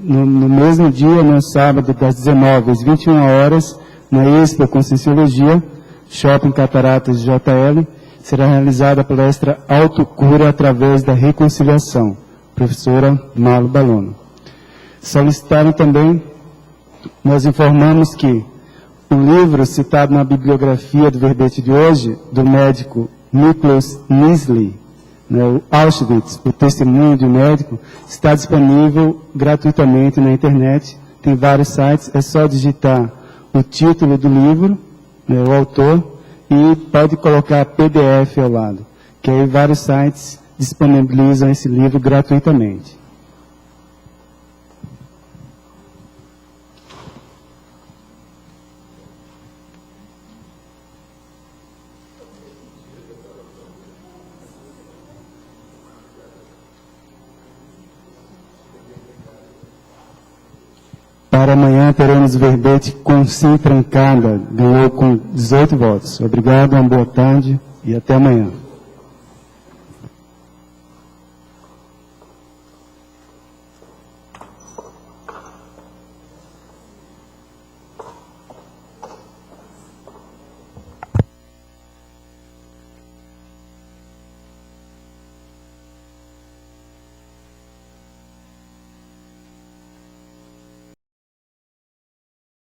Speaker 13: no mesmo dia, no sábado, das 19 às 21 horas, na Expo Conscienciologia, Shopping Cataratas JL, será realizada a palestra Autocura através da Reconciliação, professora Malu Balona. Solicitaram também, nós informamos que o livro citado na bibliografia do verbete de hoje, do médico Nicholas Nisley, o Auschwitz, o testemunho de um médico, está disponível gratuitamente na internet, tem vários sites, é só digitar o título do livro, o autor, e pode colocar PDF ao lado, que aí vários sites disponibilizam esse livro gratuitamente. Para amanhã teremos verbete com sim trancada, ganhou com 18 votos. Obrigado, uma boa tarde e até amanhã.